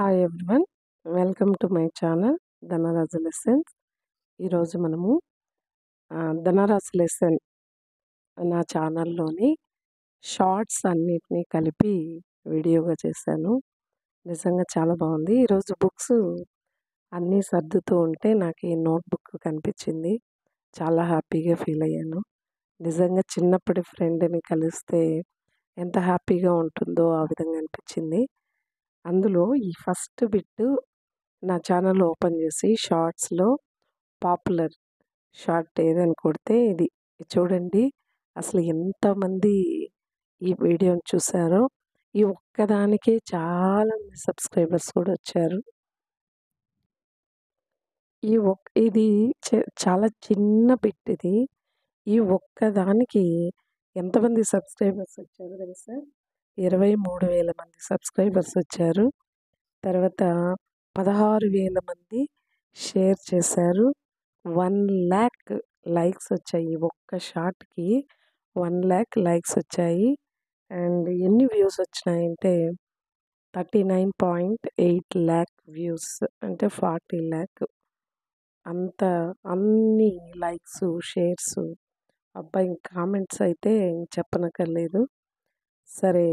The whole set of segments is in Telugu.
Hi everyone, welcome to my channel Dhanraj lessons. ఈరోజు మనము ధనరాజు లెసన్ నా ఛానల్లోని షార్ట్స్ అన్నిటినీ కలిపి వీడియోగా చేశాను. నిజంగా చాలా బాగుంది. ఈరోజు బుక్స్ అన్నీ సర్దుతూ ఉంటే నాకు ఈ నోట్బుక్ కనిపించింది. చాలా హ్యాపీగా ఫీల్ అయ్యాను. నిజంగా చిన్నప్పటి ఫ్రెండ్ని కలిస్తే ఎంత హ్యాపీగా ఉంటుందో ఆ విధంగా అనిపించింది. అందులో ఈ ఫస్ట్ బిట్ నా ఛానల్ ఓపెన్ చేసి షార్ట్స్లో పాపులర్ షార్ట్ ఏదని కొడితే ఇది చూడండి. అసలు ఎంతమంది ఈ వీడియోని చూసారో. ఈ ఒక్కదానికే చాలా సబ్స్క్రైబర్స్ కూడా వచ్చారు. ఇది చాలా చిన్న బిట్ ఇది. ఈ ఒక్కదానికి ఎంతమంది సబ్స్క్రైబర్స్ వచ్చారో తెలుసా? 23,000 మంది సబ్స్క్రైబర్స్ వచ్చారు. తర్వాత 16,000 మంది షేర్ చేశారు. 1,00,000 లైక్స్ వచ్చాయి. ఒక్క షార్ట్కి 1,00,000 లైక్స్ వచ్చాయి. అండ్ ఎన్ని వ్యూస్ వచ్చినాయంటే 39.8 lakh వ్యూస్, అంటే 40 lakh. అన్ని లైక్స్, షేర్స్, అబ్బాయి కామెంట్స్ అయితే చెప్పనక్కర్లేదు. సరే,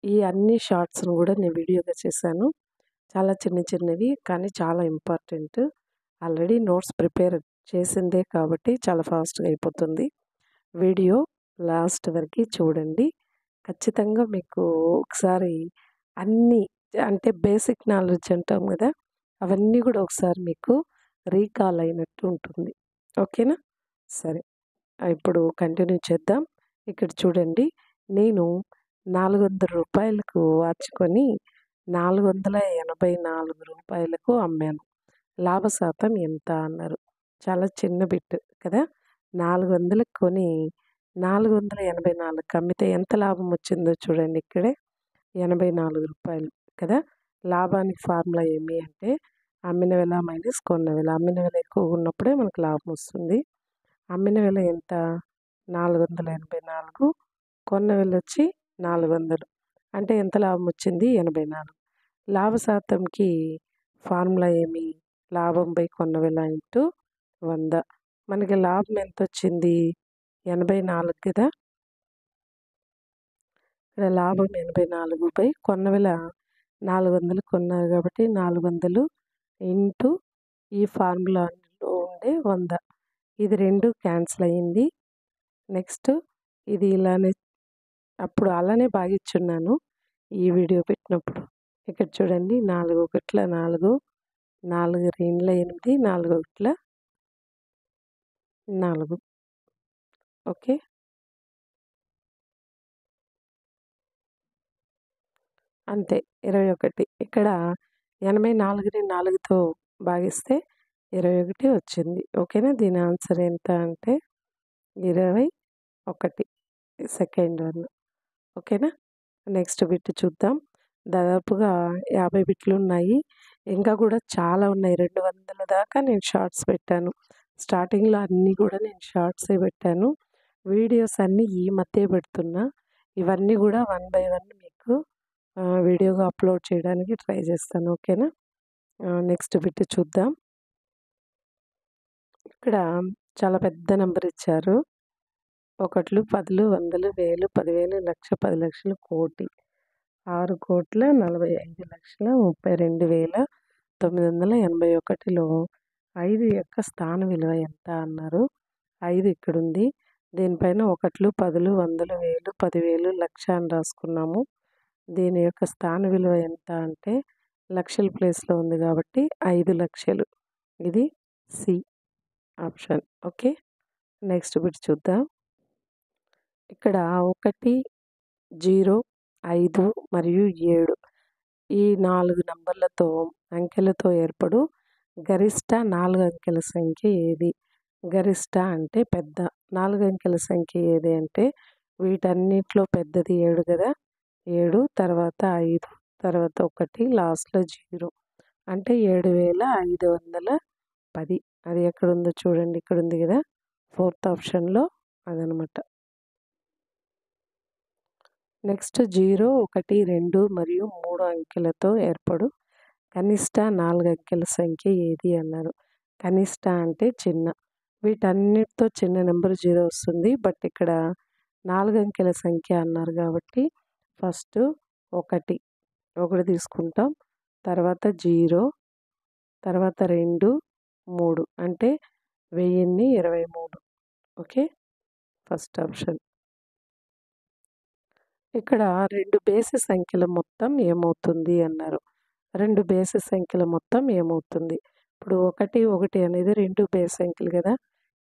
ఈ అన్ని షార్ట్స్ను కూడా నేను వీడియోగా చేశాను. చాలా చిన్నవి కానీ చాలా ఇంపార్టెంట్. ఆల్రెడీ నోట్స్ ప్రిపేర్ చేసిందే కాబట్టి చాలా ఫాస్ట్గా అయిపోతుంది. వీడియో లాస్ట్ వరకు చూడండి. ఖచ్చితంగా మీకు ఒకసారి అన్నీ, అంటే బేసిక్ నాలెడ్జ్ అంటాం కదా, అవన్నీ కూడా ఒకసారి మీకు రీకాల్ అయినట్టు ఉంటుంది. ఓకేనా? సరే, ఇప్పుడు కంటిన్యూ చేద్దాం. ఇక్కడ చూడండి, నేను 400 రూపాయలకు వాచుకొని 484 రూపాయలకు అమ్మాను. లాభ శాతం ఎంత అన్నారు. చాలా చిన్న బిట్ కదా. 400కి కొని 484 అమ్మితే ఎంత లాభం వచ్చిందో చూడండి. ఇక్కడే 84 రూపాయలు కదా. లాభానికి ఫార్ములా ఏమి అంటే అమ్మిన వెల మైనస్ కొన్న వెల. అమ్మిన వెల ఎక్కువగా ఉన్నప్పుడే మనకు లాభం వస్తుంది. అమ్మిన వెల ఎంత? 484. కొన్న వెల వచ్చి 400. అంటే ఎంత లాభం వచ్చింది? 84. లాభ శాతంకి ఫార్ములా ఏమి? లాభం బై కొన్న వెల ఇంటూ 100. మనకి లాభం ఎంత వచ్చింది? 84 కదా. ఇక్కడ లాభం 84 బై కొన్న వెల 400 కొన్నారు కాబట్టి 400 ఇంటూ ఈ ఫార్ములాలో ఉండే 100. ఇది 2 క్యాన్సిల్ అయ్యింది. నెక్స్ట్ ఇది ఇలానే, అప్పుడు అలానే భాగించున్నాను ఈ వీడియో పెట్టినప్పుడు. ఇక్కడ చూడండి, 4 1 4, 4 2 8, 4 1 4. ఓకే, అంతే. 21. ఇక్కడ 84ని 4తో భాగిస్తే 21 వచ్చింది. ఓకేనా? దీని ఆన్సర్ ఎంత అంటే 21, సెకండ్ వన్. ఓకేనా? నెక్స్ట్ బిట్ చూద్దాం. దాదాపుగా 50 బిట్లు ఉన్నాయి. ఇంకా కూడా చాలా ఉన్నాయి. 200 దాకా నేను షార్ట్స్ పెట్టాను. స్టార్టింగ్లో అన్నీ కూడా నేను షార్ట్సే పెట్టాను. వీడియోస్ అన్నీ ఈ మధ్య పెడుతున్నా. ఇవన్నీ కూడా 1 by 1 మీకు వీడియోగా అప్లోడ్ చేయడానికి ట్రై చేస్తాను. ఓకేనా? నెక్స్ట్ బిట్ చూద్దాం. ఇక్కడ చాలా పెద్ద నెంబర్ ఇచ్చారు. 1, 10, 100, 1000, 10,000, లక్ష, 10 లక్షలు, కోటి. 6,45,32,981లో 5 యొక్క స్థాన విలువ ఎంత అన్నారు. 5 ఇక్కడుంది. దీనిపైన 1, 10, 100, 1000, 10,000, లక్ష అని రాసుకున్నాము. దీని యొక్క స్థాన విలువ ఎంత అంటే లక్షల ప్లేస్లో ఉంది కాబట్టి 5 లక్షలు. ఇది C option. Okay, next bit చూద్దాం. ఇక్కడ 1, 0, 5 మరియు 7 ఈ 4 నంబర్లతో అంకెలతో ఏర్పడు గరిష్ట 4 అంకెల సంఖ్య ఏది? గరిష్ట అంటే పెద్ద 4 అంకెల సంఖ్య ఏది అంటే వీటన్నిటిలో పెద్దది 7 కదా. 7 తర్వాత 5 తర్వాత 1 లాస్ట్లో 0 అంటే 7,510. అది ఎక్కడుందో చూడండి. ఇక్కడ ఉంది కదా, 4th ఆప్షన్లో. అదనమాట. నెక్స్ట్ 0, 1, 2 మరియు 3 అంకెలతో ఏర్పడు కనిష్ట 4 అంకెల సంఖ్య ఏది అన్నారు. కనిష్ట అంటే చిన్న. వీటన్నిటితో చిన్న నెంబర్ 0 వస్తుంది. బట్ ఇక్కడ 4 అంకెల సంఖ్య అన్నారు కాబట్టి ఫస్ట్ 1 తీసుకుంటాం. తర్వాత 0, తర్వాత 2, 3 అంటే 1023. Okay, first option. ఇక్కడ 2 బేసి సంఖ్యల మొత్తం ఏమవుతుంది అన్నారు. 2 బేసి సంఖ్యల మొత్తం ఏమవుతుంది? ఇప్పుడు 1, 1 అనేది 2 బేసి సంఖ్యలు కదా!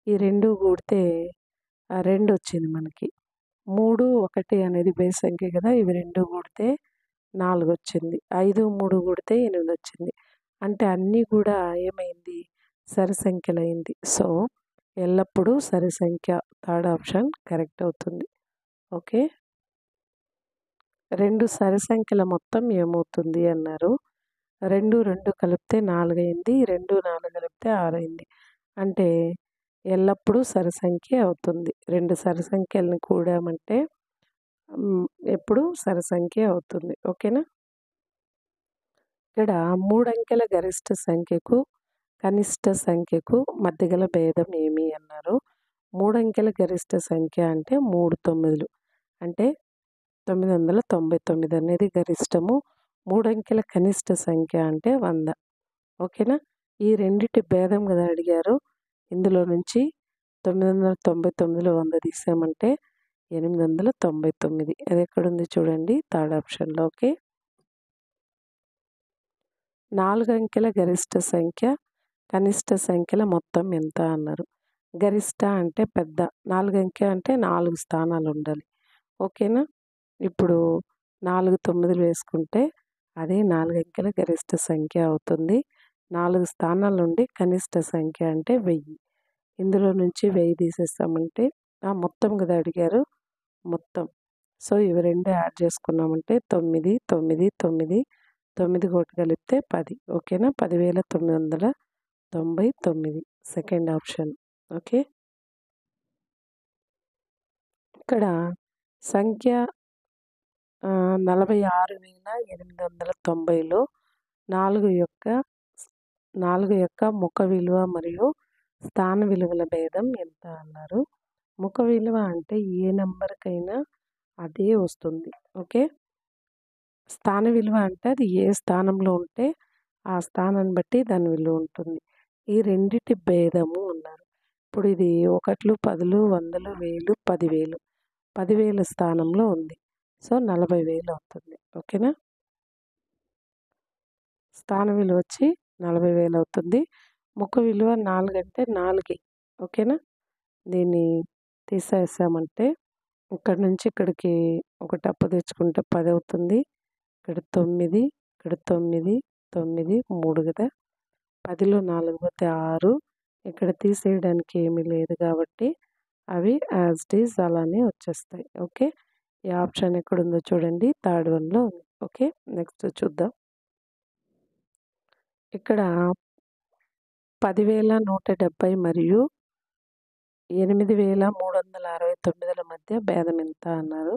ఈ 2 కూడితే 2 వచ్చింది మనకి. 3, 1 అనేది బేసి సంఖ్య కదా! ఇవి 2 కూడితే 4 వచ్చింది. 5, 3 కూడితే 8 వచ్చింది. అంటే అన్నీ కూడా ఏమైంది? సరి సంఖ్యలయింది. సో, ఎల్లప్పుడూ సరి సంఖ్య థర్డ్ ఆప్షన్ కరెక్ట్ అవుతుంది. ఓకే. 2 సరి సంఖ్యల మొత్తం ఏమవుతుంది అన్నారు. 2, 2 కలిపితే 4 అయింది. 2, 4 కలిపితే 6 అయింది. అంటే ఎల్లప్పుడూ సరి సంఖ్య అవుతుంది. 2 సరి సంఖ్యలను కూడామంటే ఎప్పుడు సరి సంఖ్య అవుతుంది. ఓకేనా? ఇక్కడ 3 అంకెల గరిష్ట సంఖ్యకు, కనిష్ట సంఖ్యకు మధ్య గల భేదం ఏమి అన్నారు. 3 అంకెల గరిష్ట సంఖ్య అంటే 3 9లు. అంటే 999 అనేది గరిష్టము. 3 అంకెల కనిష్ట సంఖ్య అంటే 100. ఓకేనా? ఈ రెండిటి భేదం కదా అడిగారు. ఇందులో నుంచి 999లో 100 తీసామంటే 899. అది ఎక్కడుంది చూడండి, థర్డ్ ఆప్షన్లో. ఓకే. 4 అంకెల గరిష్ట సంఖ్య, కనిష్ట సంఖ్యల మొత్తం ఎంత అన్నారు. గరిష్ట అంటే పెద్ద, 4 అంకె అంటే 4 స్థానాలు ఉండాలి. ఓకేనా? ఇప్పుడు 4 9లు వేసుకుంటే అదే 4 అంకెల గరిష్ట సంఖ్య అవుతుంది. 4 స్థానాల నుండి కనిష్ట సంఖ్య అంటే 1000. ఇందులో నుంచి 1000 తీసేస్తామంటే మొత్తం కదా అడిగారు, మొత్తం. సో, ఇవి 2 యాడ్ చేసుకున్నామంటే 9, 9, 9, 9 కోటి కలిపితే 10. ఓకేనా? 10,999. Second option. ఓకే. ఇక్కడ సంఖ్య 46,890లో 4 యొక్క ముఖ విలువ మరియు స్థాన విలువల భేదం ఎంత అన్నారు. ముఖ విలువ అంటే ఏ నెంబర్కైనా అదే వస్తుంది. ఓకే. స్థాన విలువ అంటే అది ఏ స్థానంలో ఉంటే ఆ స్థానాన్ని బట్టి దాని విలువ ఉంటుంది. ఈ రెండిటి భేదము అన్నారు. ఇప్పుడు ఇది 1, 10, 100, 1000, 10,000. 10,000 స్థానంలో ఉంది. సో, 40,000 అవుతుంది. ఓకేనా? స్థాన విలువ వచ్చి 40,000 అవుతుంది. ముఖ విలువ 4 అంటే 4. ఓకేనా? దీన్ని తీసేసామంటే ఇక్కడి నుంచి ఇక్కడికి ఒకటి అప్పు తెచ్చుకుంటే 10 అవుతుంది. ఇక్కడ 9, ఇక్కడ 9, 9, 3 కదా! 10లో 4 పోతే 6. ఇక్కడ తీసేయడానికి ఏమీ లేదు కాబట్టి అవి యాజ్ ఇట్ ఈజ్ అలానే వచ్చేస్తాయి. ఓకే. ఈ ఆప్షన్ ఎక్కడుందో చూడండి, థర్డ్ వన్లో ఉంది. ఓకే. నెక్స్ట్ చూద్దాం. ఇక్కడ 10,170 మరియు 8,369ల మధ్య భేదం ఎంత అన్నారు.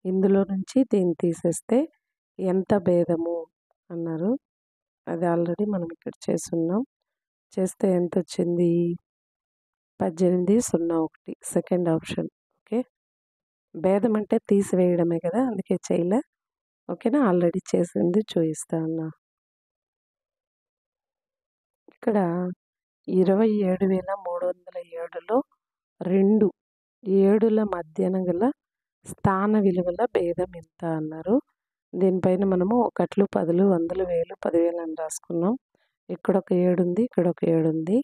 ఇందులో నుంచి దీన్ని తీసేస్తే ఎంత భేదము అన్నారు. అది ఆల్రెడీ మనం ఇక్కడ చేసున్నాం. చేస్తే ఎంత వచ్చింది? 1801. Second option. ఓకే. భేదం అంటే తీసివేయడమే కదా, అందుకే చేయలే. ఓకేనా? ఆల్రెడీ చేసింది చూపిస్తా ఉన్నా. ఇక్కడ 27,307లో 2 7ల మధ్యన గల స్థాన విలువల భేదం ఎంత అన్నారు. దీనిపైన మనము 1, 10, 100, 1000, 10,000 అని రాసుకున్నాం. ఇక్కడ ఒక 7 ఉంది, ఇక్కడ ఒక 7 ఉంది.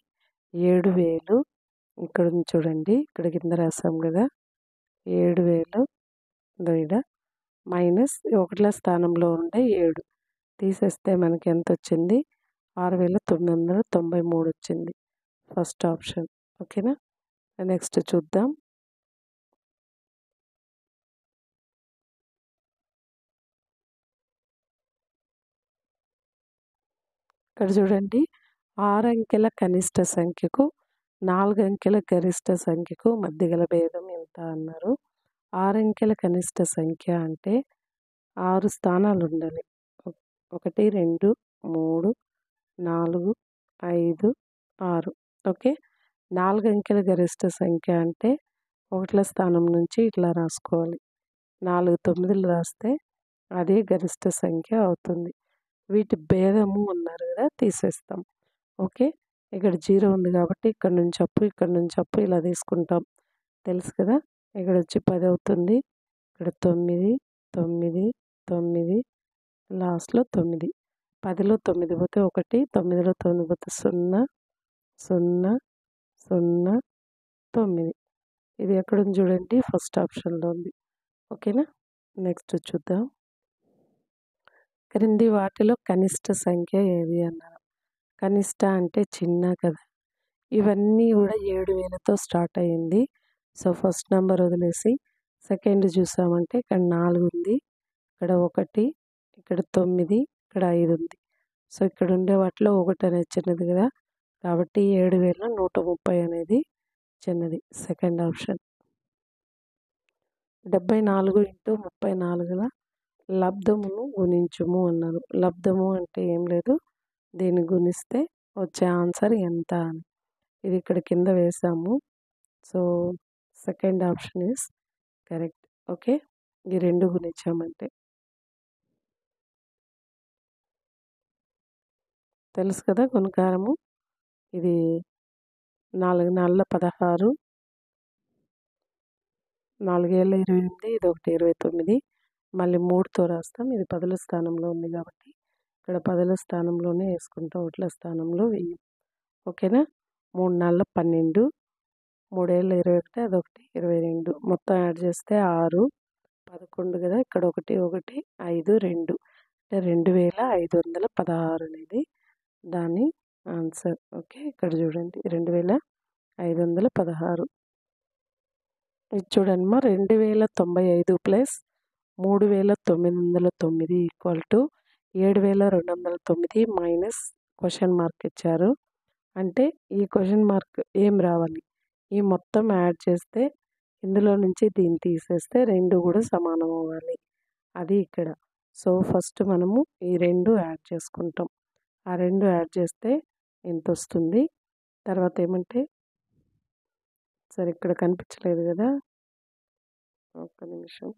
7,000 ఇక్కడ ఉంది చూడండి, ఇక్కడ కింద రాసాం కదా 7,000 ఈడ మైనస్ 1ల స్థానంలో ఉండే 7 తీసేస్తే మనకి ఎంత వచ్చింది? 6,993 వచ్చింది. First option. ఓకేనా? నెక్స్ట్ చూద్దాం. ఇక్కడ చూడండి, 6 అంకెల కనిష్ట సంఖ్యకు 4 అంకెల గరిష్ట సంఖ్యకు మధ్య గల భేదం ఎంత అన్నారు. 6 అంకెల కనిష్ట సంఖ్య అంటే 6 స్థానాలు ఉండాలి. 1, 2, 3, 4, 5, 6 ఓకే. 4 అంకెల గరిష్ట సంఖ్య అంటే 1ల స్థానం నుంచి ఇట్లా రాసుకోవాలి. 4 9లు రాస్తే అదే గరిష్ట సంఖ్య అవుతుంది. వీటి భేదము అన్నారు కదా, తీసేస్తాం. ఓకే. ఇక్కడ 0 ఉంది కాబట్టి ఇక్కడ నుంచి అప్పు, ఇక్కడ నుంచి అప్పు ఇలా తీసుకుంటాం. తెలుసు కదా. ఇక్కడ వచ్చి 10 అవుతుంది. ఇక్కడ 9, 9, 9 లాస్ట్‌లో 9. 10లో 9 పోతే 1, 9లో 9 పోతే 0, 0, 0, 9. ఇది ఎక్కడుంది చూడండి, ఫస్ట్ ఆప్షన్‌లో ఉంది. ఓకేనా. నెక్స్ట్ చూద్దాం. క్రింది వాటిలో కనిష్ట సంఖ్య ఏది అన్నారు. కనిష్ట అంటే చిన్న కదా. ఇవన్నీ కూడా 7000తో స్టార్ట్ అయ్యింది. సో ఫస్ట్ నెంబర్ వదిలేసి సెకండ్ చూసామంటే ఇక్కడ 4 ఉంది, ఇక్కడ 1, ఇక్కడ 9, ఇక్కడ 5 ఉంది. సో ఇక్కడ ఉండే వాటిలో 1 అనేది చిన్నది కదా, కాబట్టి 7130 అనేది చిన్నది. Second option. 74 × 34ల లబ్ధమును గుణించుము అన్నారు. లబ్ధము అంటే ఏం లేదు, దీన్ని గుణిస్తే వచ్చే ఆన్సర్ ఎంత అని. ఇది ఇక్కడ కింద వేసాము. So second option is correct. Okay. ఈ 2 గుణించామంటే తెలుసు కదా గుణకారము. ఇది 4 4 16, 4 7 28, ఇది ఒకటి 29, మళ్ళీ 3తో రాస్తాం. ఇది 10ల స్థానంలో ఉంది కాబట్టి ఇక్కడ 10ల స్థానంలోనే వేసుకుంటాం, 1ల స్థానంలో వెయ్యం. ఓకేనా. 3 4 12, 3 7 21, అదొకటి 22, మొత్తం యాడ్ చేస్తే 6, 11 కదా. ఇక్కడ 1 1 5 2 అంటే 2516 అనేది దాని ఆన్సర్. ఓకే. ఇక్కడ చూడండి 2516. ఇది చూడమ్మా, 2095 plus 3909 equal to 7209 minus question mark ఇచ్చారు. అంటే ఈ క్వశ్చన్ మార్క్ ఏం రావాలి, ఈ మొత్తం యాడ్ చేస్తే ఇందులో నుంచి దీన్ని తీసేస్తే 2 కూడా సమానం అవ్వాలి. అది ఇక్కడ. సో ఫస్ట్ మనము ఈ 2 యాడ్ చేసుకుంటాం. ఆ 2 యాడ్ చేస్తే ఎంత వస్తుంది. తర్వాత ఏమంటే సరే ఇక్కడ కనిపించలేదు కదా, ఒక్క నిమిషం.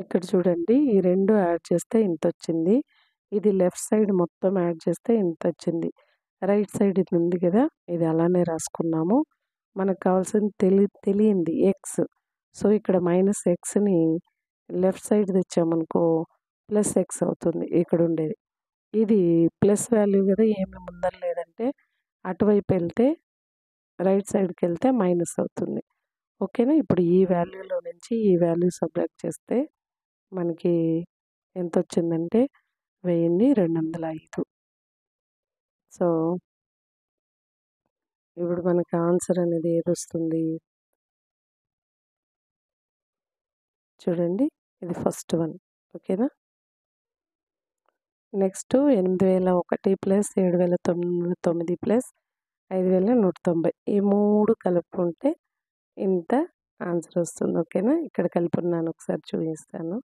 ఇక్కడ చూడండి, ఈ 2 యాడ్ చేస్తే ఇంత వచ్చింది. ఇది లెఫ్ట్ సైడ్ మొత్తం యాడ్ చేస్తే ఇంత వచ్చింది. రైట్ సైడ్ ఇది ఉంది కదా, ఇది అలానే రాసుకున్నాము. మనకు కావాల్సింది తెలియంది ఎక్స్. సో ఇక్కడ మైనస్ ఎక్స్ని లెఫ్ట్ సైడ్ తెచ్చామనుకో ప్లస్ ఎక్స్ అవుతుంది ఇక్కడ ఉండేది. ఇది ప్లస్ వాల్యూ కదా, ఏమి ముందర లేదంటే అటువైపు వెళ్తే రైట్ సైడ్కి వెళ్తే మైనస్ అవుతుంది. ఓకేనా. ఇప్పుడు ఈ వాల్యూలో నుంచి ఈ వాల్యూ సబ్ట్రాక్ట్ చేస్తే మనకి ఎంత వచ్చిందంటే 1205. సో ఇప్పుడు మనకి ఆన్సర్ అనేది ఏది వస్తుంది చూడండి, ఇది ఫస్ట్ వన్. ఓకేనా. నెక్స్ట్ 8001 ప్లస్ 7009 ప్లస్ 5190, ఈ 3 కలుపుకుంటే ఇంత ఆన్సర్ వస్తుంది. ఓకేనా. ఇక్కడ కలుపున్నాను, ఒకసారి చూపిస్తాను.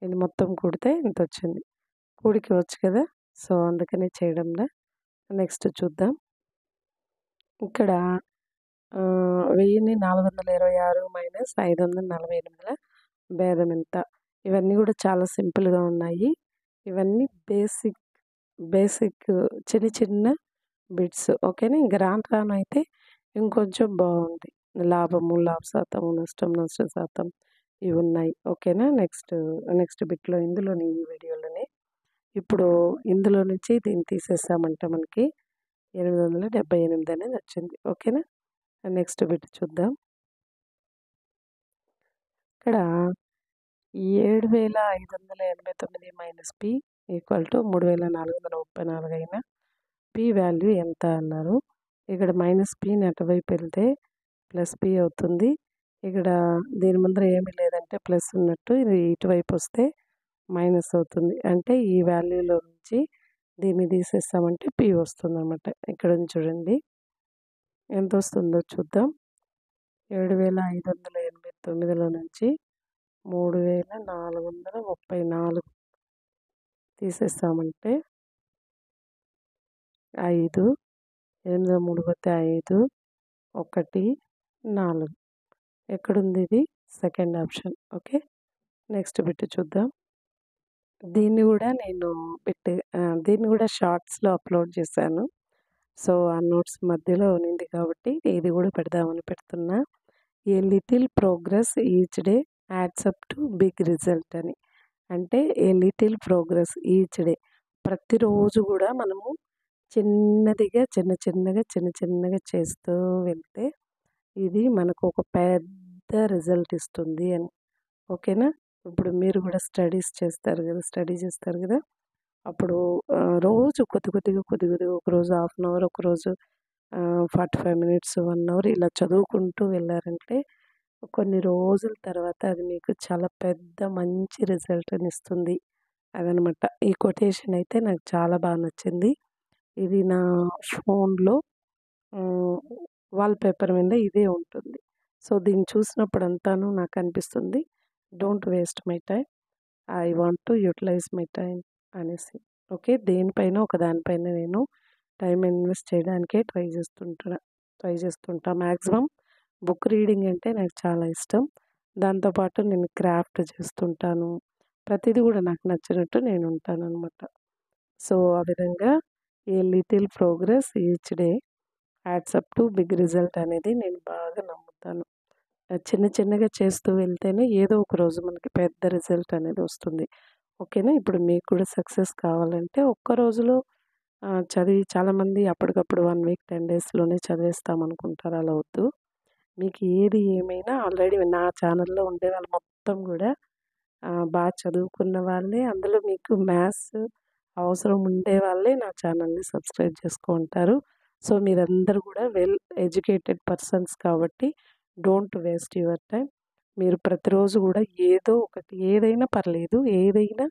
ఇది మొత్తం కూడితే ఇంత వచ్చింది. కూడికి వచ్చు కదా, సో అందుకని చేయడంలా. నెక్స్ట్ చూద్దాం. ఇక్కడ 1426 మైనస్ 548ల భేదం ఎంత. ఇవన్నీ కూడా చాలా సింపుల్గా ఉన్నాయి. ఇవన్నీ బేసిక్ చిన్న చిన్న బిట్స్. ఓకేనా. ఇంక రాను అయితే ఇంకొంచెం బాగుంది. లాభము లాభ శాతము, నష్టం నష్ట శాతం ఇవి ఉన్నాయి. ఓకేనా. నెక్స్ట్ బిట్లో ఇందులోని ఈ వీడియోలోనే ఇప్పుడు ఇందులో నుంచి దీన్ని తీసేసామంటే మనకి 878 అనేది వచ్చింది. ఓకేనా. నెక్స్ట్ బిట్ చూద్దాం. ఇక్కడ 7589 మైనస్ పి ఈక్వల్ టు 3434 అయినా పి వాల్యూ ఎంత అన్నారు. ఇక్కడ మైనస్ పిని అటువైపు వెళ్తే ప్లస్ పి అవుతుంది. ఇక్కడ దీని ముందర ఏమీ లేదంటే ప్లస్ ఉన్నట్టు, ఇది ఇటువైపు వస్తే మైనస్ అవుతుంది. అంటే ఈ వాల్యూలో నుంచి దీన్ని తీసేసామంటే పి వస్తుందన్నమాట. ఇక్కడ నుంచి చూడండి ఎంత వస్తుందో చూద్దాం. 7,589లో నుంచి 3,434 తీసేసామంటే 5, 8 3 పోతే 5, 1 4 ఎక్కడుంది ఇది? Second option. Okay. Next bit చూద్దాం. దీన్ని కూడా నేను దీన్ని కూడా షార్ట్స్‌లో అప్లోడ్ చేశాను. సో, ఆ నోట్స్ మధ్యలో ఉన్నింది కాబట్టి ఇది కూడా పెడదామని పెడుతున్నా. A little progress each day adds up to big result అని. అంటే a little progress each day, ప్రతిరోజు కూడా మనము చిన్నదిగా చిన్న చిన్నగా చేస్తూ వెళ్తే ఇది మనకు ఒక పెద్ద రిజల్ట్ ఇస్తుంది అని. ఓకేనా. ఇప్పుడు మీరు కూడా స్టడీ చేస్తారు కదా. అప్పుడు రోజు కొద్దిగా ఒకరోజు హాఫ్ అన్ అవర్, ఒకరోజు 45 మినిట్స్, 1 అవర్ ఇలా చదువుకుంటూ వెళ్ళారంటే కొన్ని రోజుల తర్వాత అది మీకు చాలా పెద్ద మంచి రిజల్ట్‌ని ఇస్తుంది అదనమాట. ఈ కొటేషన్ అయితే నాకు చాలా బాగా నచ్చింది. ఇది నా ఫోన్‌లో వాల్‌పేపర్ మీద ఇదే ఉంటుంది. సో, దీన్ని చూసినప్పుడంతాను నాకనిపిస్తుంది, don't waste my time, I want to utilise my time అనేసి. ఓకే. ఒకదానిపైన నేను టైం ఇన్వెస్ట్ చేయడానికే ట్రై చేస్తుంటా. మ్యాక్సిమం బుక్ రీడింగ్ అంటే నాకు చాలా ఇష్టం. దాంతోపాటు నేను క్రాఫ్ట్ చేస్తుంటాను. ప్రతీది కూడా నాకు నచ్చినట్టు నేను ఉంటాననమాట. సో, ఆ విధంగా a little progress each day adds up to big result అనేది నేను బాగా నమ్ముతాను. చిన్నగా చేస్తూ వెళ్తేనే ఏదో ఒక రోజు మనకి పెద్ద రిజల్ట్ అనేది వస్తుంది. ఓకేనా. ఇప్పుడు మీకు కూడా సక్సెస్ కావాలంటే ఒక్క రోజులో చదివి చాలామంది అప్పటికప్పుడు 1 వీక్ 10 డేస్‌లోనే చదివేస్తామనుకుంటారు. అలా వద్దు. మీకు ఏది ఏమైనా ఆల్రెడీ నా ఛానల్‌లో ఉండేవాళ్ళు మొత్తం గూడా బాగా చదువుకున్న వాళ్ళే. అందులో మీకు మ్యాథ్స్ అవసరం ఉండేవాళ్ళే నా ఛానల్‌ని సబ్స్క్రైబ్ చేసుకుంటారు. సో, మీరందరూ కూడా వెల్ ఎడ్యుకేటెడ్ పర్సన్స్ కాబట్టి డోంట్ వేస్ట్ యువర్ టైమ్. మీరు ప్రతిరోజు గూడా ఏదో ఒకటి, ఏదైనా పర్లేదు, ఏదైనా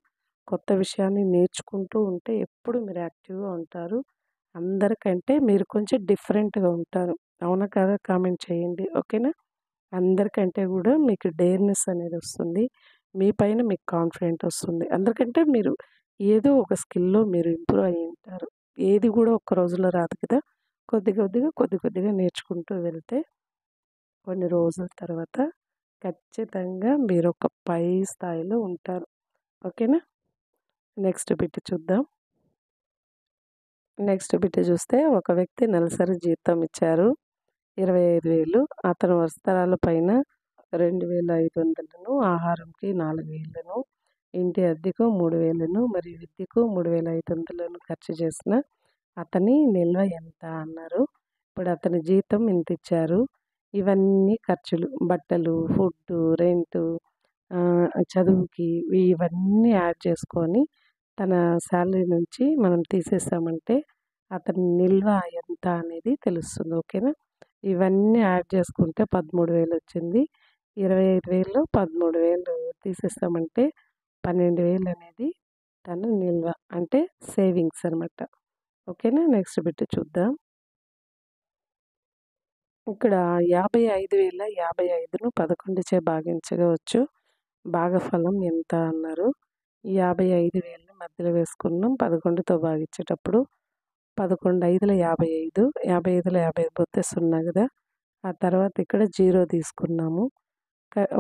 కొత్త విషయాన్ని నేర్చుకుంటూ ఉంటే ఎప్పుడు మీరు యాక్టివ్‌గా ఉంటారు. అందరికంటే మీరు కొంచెం డిఫరెంట్‌గా ఉంటారు. అవునా కాదా? కామెంట్ చేయండి. ఓకేనా. అందరికంటే గూడా మీకు డేర్‌నెస్ అనేది వస్తుంది. మీ పైన మీకు కాన్ఫిడెంట్ వస్తుంది. అందరికంటే మీరు ఏదో ఒక స్కిల్‌లో మీరు ఇంప్రూవ్ అయ్యి ఉంటారు. ఏది గూడా ఒక్క రోజులో రాదు కదా. కొద్దిగా నేర్చుకుంటూ వెళ్తే కొన్ని రోజుల తర్వాత ఖచ్చితంగా మీరొక పై స్థాయిలో ఉంటారు. ఓకేనా. నెక్స్ట్ బిట్ చూద్దాం. నెక్స్ట్ బిట్ చూస్తే ఒక వ్యక్తి నెలసరి జీతం ఇచ్చారు 25,000. అతను వస్త్రాల పైన 2,500, ఆహారంకి 4,000, ఇంటి అద్దెకు 3,000 మరియు విద్యకు 3,500 ఖర్చు చేసిన అతని నిల్వ ఎంత అన్నారు. ఇప్పుడు అతని జీతం ఇంత ఇచ్చారు. ఇవన్నీ ఖర్చులు, బట్టలు, ఫుడ్డు, రెంటు, చదువుకి ఇవన్నీ యాడ్ చేసుకొని తన శాలరీ నుంచి మనం తీసేసామంటే అతని నిల్వ ఎంత అనేది తెలుస్తుంది. ఓకేనా. ఇవన్నీ యాడ్ చేసుకుంటే 13,000 వచ్చింది. 25,000లో 13,000 తీసేసామంటే 12,000 అనేది తన నిల్వ, అంటే సేవింగ్స్ అనమాట. ఓకేనా. నెక్స్ట్ బిట్ చూద్దాం. ఇక్కడ 55,055ను 11చే భాగించవచ్చు. భాగఫలం ఎంత అన్నారు. ఈ 55,000ని మధ్యలో వేసుకున్నాం. 11తో భాగించేటప్పుడు 11 5ల 55, 55లో 50 పోతే 0 కదా. ఆ తర్వాత ఇక్కడ 0 తీసుకున్నాము.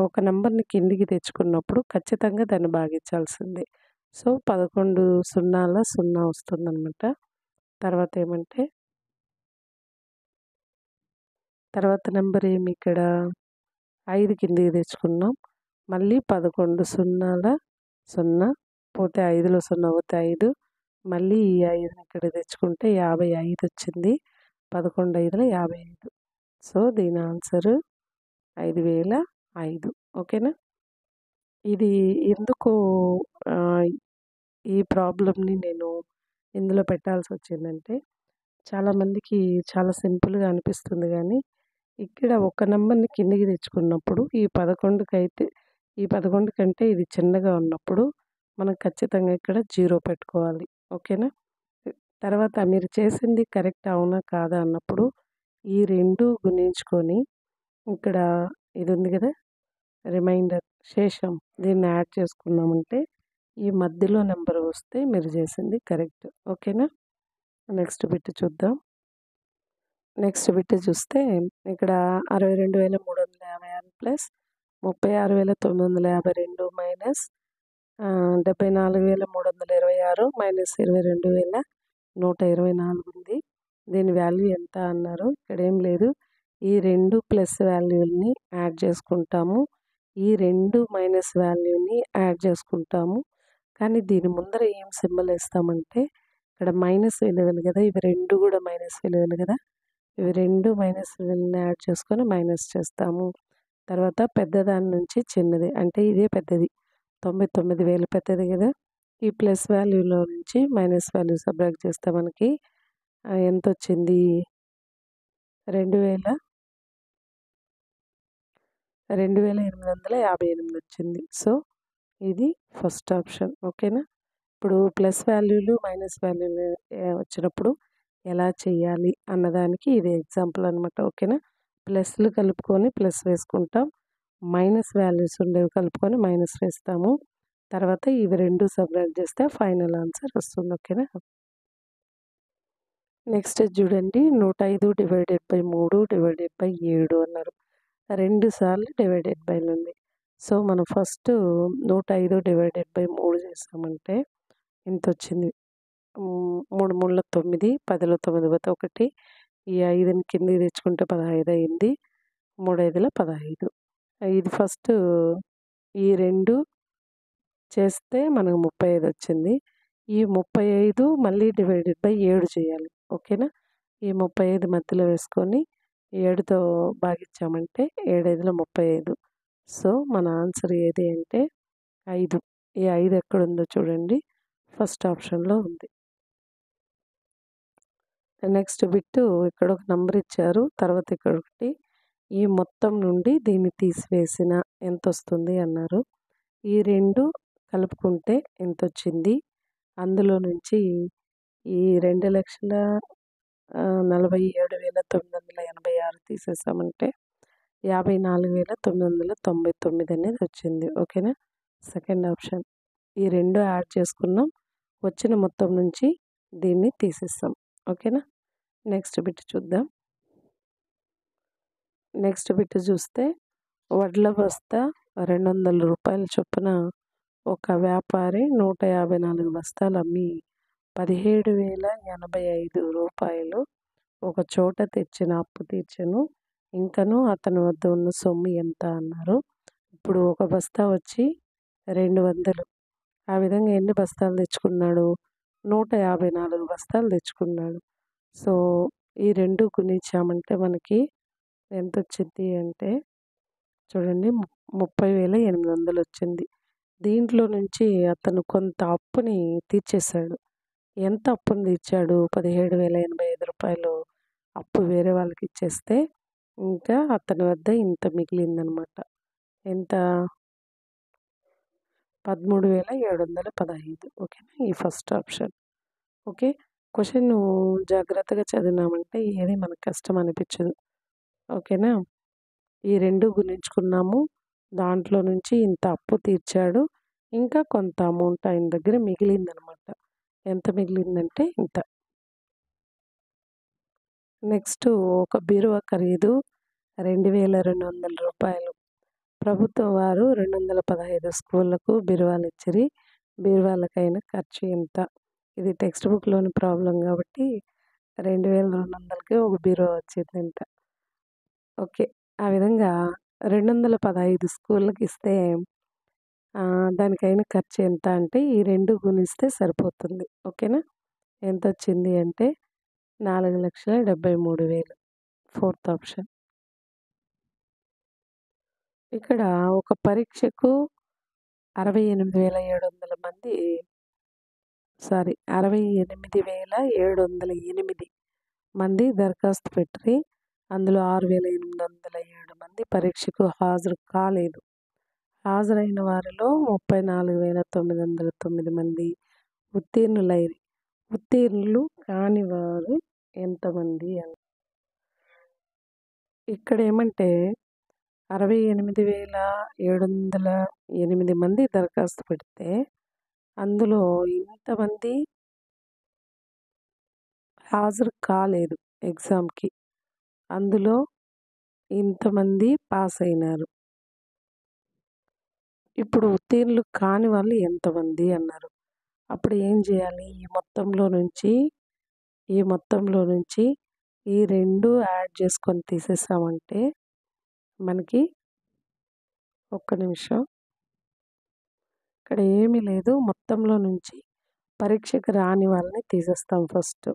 ఒక నంబర్‌ని కిందికి తెచ్చుకున్నప్పుడు ఖచ్చితంగా దాన్ని భాగించాల్సిందే. సో, 11 సున్నాల 0 వస్తుందనమాట. తర్వాత ఏమంటే తర్వాత నెంబర్ ఏమి ఇక్కడ 5 కిందికి తెచ్చుకున్నాం. మళ్ళీ 11 సున్నాల 0 పోతే 5లో 0 పోతే 5, మళ్ళీ ఈ 5ని ఇక్కడ తెచ్చుకుంటే 55 వచ్చింది. 11 5ల 55. సో, దీని ఆన్సరు 5,005. ఓకేనా. ఇది ఎందుకు ఈ ప్రాబ్లమ్‌ని నేను ఇందులో పెట్టాల్సొచ్చిందంటే చాలామందికి చాలా సింపుల్‌గా అనిపిస్తుంది గానీ, ఇక్కడ ఒక నంబర్‌ని కిందకి తెచ్చుకున్నప్పుడు ఈ 11 కంటే ఇది చిన్నగా ఉన్నప్పుడు మనం ఖచ్చితంగా ఇక్కడ 0 పెట్టుకోవాలి. ఓకేనా. తర్వాత మీరు చేసింది కరెక్ట్ అవునా కాదా అన్నప్పుడు ఈ 2 గుణించుకొని ఇక్కడ ఇది ఉంది కదా! రిమైండర్ శేషం దీన్ని యాడ్ చేసుకున్నామంటే ఈ మధ్యలో నెంబర్ వస్తే మీరు చేసింది కరెక్ట్. ఓకేనా? నెక్స్ట్ బిట్ చూద్దాం. నెక్స్ట్ బిట్ చూస్తే ఇక్కడ 62,356 ప్లస్ 36,952 మైనస్ 74,326 మైనస్ 22,124 ఉంది. దీని వాల్యూ ఎంత అన్నారు. ఇక్కడేం లేదు. ఈ 2 ప్లస్ వాల్యూని యాడ్ చేసుకుంటాము. ఈ 2 మైనస్ వాల్యూని యాడ్ చేసుకుంటాము. కానీ దీని ముందర ఏం సింబల్ వేస్తామంటే ఇక్కడ మైనస్ విలువలు కదా! ఇవి 2 కూడా మైనస్ విలువలు కదా! ఇవి 2 మైనస్ విలువలని యాడ్ చేసుకొని మైనస్ చేస్తాము. తర్వాత పెద్దదాని నుంచి చిన్నది అంటే ఇదే పెద్దది. 99,000 పెద్దది కదా! ఈ ప్లస్ వాల్యూలో నుంచి మైనస్ వాల్యూ సబ్ట్రాక్ట్ చేస్తే మనకి ఎంతొచ్చింది? 2,858 వచ్చింది. సో, ఇది ఫస్ట్ ఆప్షన్. ఓకేనా? ఇప్పుడు ప్లస్ వాల్యూలు, మైనస్ వాల్యూలు వచ్చినప్పుడు ఎలా చేయాలి అన్నదానికి ఇది ఎగ్జాంపుల్ అనమాట. ఓకేనా? ప్లస్లు కలుపుకొని ప్లస్ వేసుకుంటాం. మైనస్ వాల్యూస్ ఉండేవి కలుపుకొని మైనస్ వేస్తాము. తర్వాత ఇవి 2 సబ్ట్రాక్ట్ చేస్తే ఫైనల్ ఆన్సర్ వస్తుంది. ఓకేనా? నెక్స్ట్ చూడండి 105 డివైడెడ్ బై 3 డివైడెడ్ బై 7 అన్నారు. 2 సార్లు డివైడెడ్ బైలు ఉంది. సో, మనం ఫస్ట్ 105 డివైడెడ్ బై 3 చేసామంటే ఎంత వచ్చింది? 3 3ల 9, 10లో 9 పోతే 1, ఈ 5ని కిందికి తెచ్చుకుంటే 15 అయింది. 3 5ల 15. ఇది ఫస్ట్ ఈ 2 చేస్తే మనకు 35 వచ్చింది. ఈ 35 మళ్ళీ డివైడెడ్ బై 7 చేయాలి. ఓకేనా? ఈ 35 మధ్యలో వేసుకొని 7తో భాగించామంటే 7 5ల 35. సో, మన ఆన్సర్ ఏది అంటే 5. ఈ 5 ఎక్కడుందో చూడండి. ఫస్ట్ ఆప్షన్‌లో ఉంది. నెక్స్ట్ బిట్టు ఇక్కడ ఒక నంబర్ ఇచ్చారు. తర్వాత ఇక్కడ ఒకటి. ఈ మొత్తం నుండి దీన్ని తీసివేసిన ఎంతొస్తుంది అన్నారు. ఈ 2 కలుపుకుంటే ఎంతొచ్చింది? అందులో నుంచి ఈ 2,47,986 తీసేసామంటే 54,999 అనేది వచ్చింది. ఓకేనా? Second option. ఈ 2 యాడ్ చేసుకున్నాం. వచ్చిన మొత్తం నుంచి దీన్ని తీసేసాం. ఓకేనా? నెక్స్ట్ బిట్ చూద్దాం. నెక్స్ట్ బిట్ చూస్తే వడ్ల బస్తా ₹200 చొప్పున ఒక వ్యాపారి 154 బస్తాలు అమ్మి ₹17,085 ఒక చోట తెచ్చిన అప్పు తీర్చెను. ఇంకను అతని వద్ద ఉన్న సొమ్ము ఎంత అన్నారు. ఇప్పుడు ఒక బస్తా వచ్చి 200. ఆ విధంగా ఎన్ని బస్తాలు తెచ్చుకున్నాడు? 154 బస్తాలు తెచ్చుకున్నాడు. సో, ఈ 2 గుణించామంటే మనకి ఎంతొచ్చింది అంటే చూడండి 30,800 వచ్చింది. దీంట్లో నుంచి అతను కొంత అప్పుని తీర్చేశాడు. ఎంత అప్పుని తీర్చాడు? ₹17,085 అప్పు వేరే వాళ్ళకి ఇచ్చేస్తే ఇంకా అతని వద్ద ఇంత మిగిలిందనమాట. ఎంత? 13,715. ఓకేనా? ఈ ఫస్ట్ ఆప్షన్. ఓకే. క్వెషన్ జాగ్రత్తగా చదివినామంటే ఏది మనకు కష్టం అనిపించదు. ఓకేనా? ఈ 2 గుణించుకున్నాము. దాంట్లో నుంచి ఇంత అప్పు తీర్చాడు. ఇంకా కొంత అమౌంట్ ఆయన దగ్గర మిగిలిందనమాట. ఎంత మిగిలిందంటే ఇంత. నెక్స్ట్ ఒక బీరువా ఖరీదు ₹2,200. ప్రభుత్వం వారు 215 స్కూళ్ళకు బీరువాలు ఇచ్చిరి. బీరువాలకైన ఖర్చు ఎంత? ఇది టెక్స్ట్ బుక్‌లోని ప్రాబ్లమ్ కాబట్టి 2,200కి ఒక బీరువా వచ్చిందంట. ఓకే. ఆ విధంగా 215 స్కూళ్ళకి ఇస్తే దానికైన ఖర్చు ఎంత అంటే ఈ 2 గుణిస్తే సరిపోతుంది. ఓకేనా? ఎంతొచ్చింది అంటే 4,73,000 ఫోర్త్ ఆప్షన్. ఇక్కడ ఒక పరీక్షకు 68,700 మంది 68,708 మంది దరఖాస్తు పెట్టిరి. అందులో 6,807 మంది పరీక్షకు హాజరు కాలేదు. హాజరైన వారిలో 34,909 మంది ఉత్తీర్ణులైరి. ఉత్తీర్ణులు కాని వారు ఎంతమంది అని. ఇక్కడేమంటే 68,708 మంది దరఖాస్తు పెడితే, అందులో ఇంతమంది హాజరు కాలేదు ఎగ్జామ్‌కి. అందులో ఇంతమంది పాస్ అయినారు. ఇప్పుడు ఉత్తీర్ణులు కాని వాళ్ళు ఎంతమంది అన్నారు. అప్పుడు ఏం చేయాలి? ఈ మొత్తంలో నుంచి ఈ 2 యాడ్ చేసుకొని తీసేసామంటే మనకి ఒక్క నిమిషం. ఇక్కడ ఏమీ లేదు. మొత్తంలో నుంచి పరీక్షకు రాని వాళ్ళని తీసేస్తాం ఫస్ట్.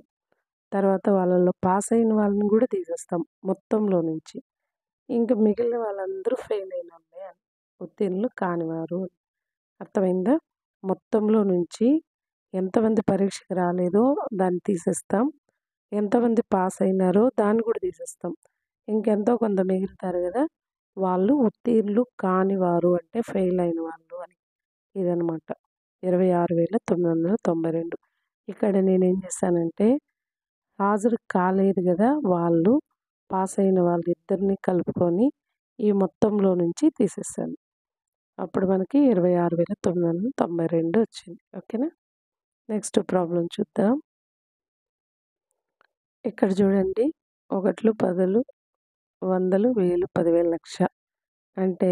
తర్వాత వాళ్ళలో పాస్ అయిన వాళ్ళని కూడా తీసేస్తాం మొత్తంలో నుంచి. ఇంక మిగిలిన వాళ్ళందరూ ఫెయిల్ అయిన వాళ్ళే అని. ఉత్తీర్ణులు కానివారు. అర్థమైందా? మొత్తంలో నుంచి ఎంతమంది పరీక్షకు రాలేదో దాన్ని తీసేస్తాం. ఎంతమంది పాస్ అయినారో దాన్ని కూడా తీసేస్తాం. ఇంకెంతో కొంత మిగులుతారు కదా! వాళ్ళు ఉత్తీర్ణులు కానివారు అంటే ఫెయిల్ అయిన వాళ్ళు అని. ఇదనమాట. 26,992. ఇక్కడ నేనేం చేశానంటే హాజరు కాలేదు కదా! వాళ్ళు పాస్ అయిన వాళ్ళిద్దరిని కలుపుకొని ఈ మొత్తంలో నుంచి తీసేసాను. అప్పుడు మనకి 26,992 వచ్చింది. ఓకేనా? నెక్స్ట్ ప్రాబ్లం చూద్దాం. ఇక్కడ చూడండి. 1, 10, 100, 1000, 10,000, లక్ష. అంటే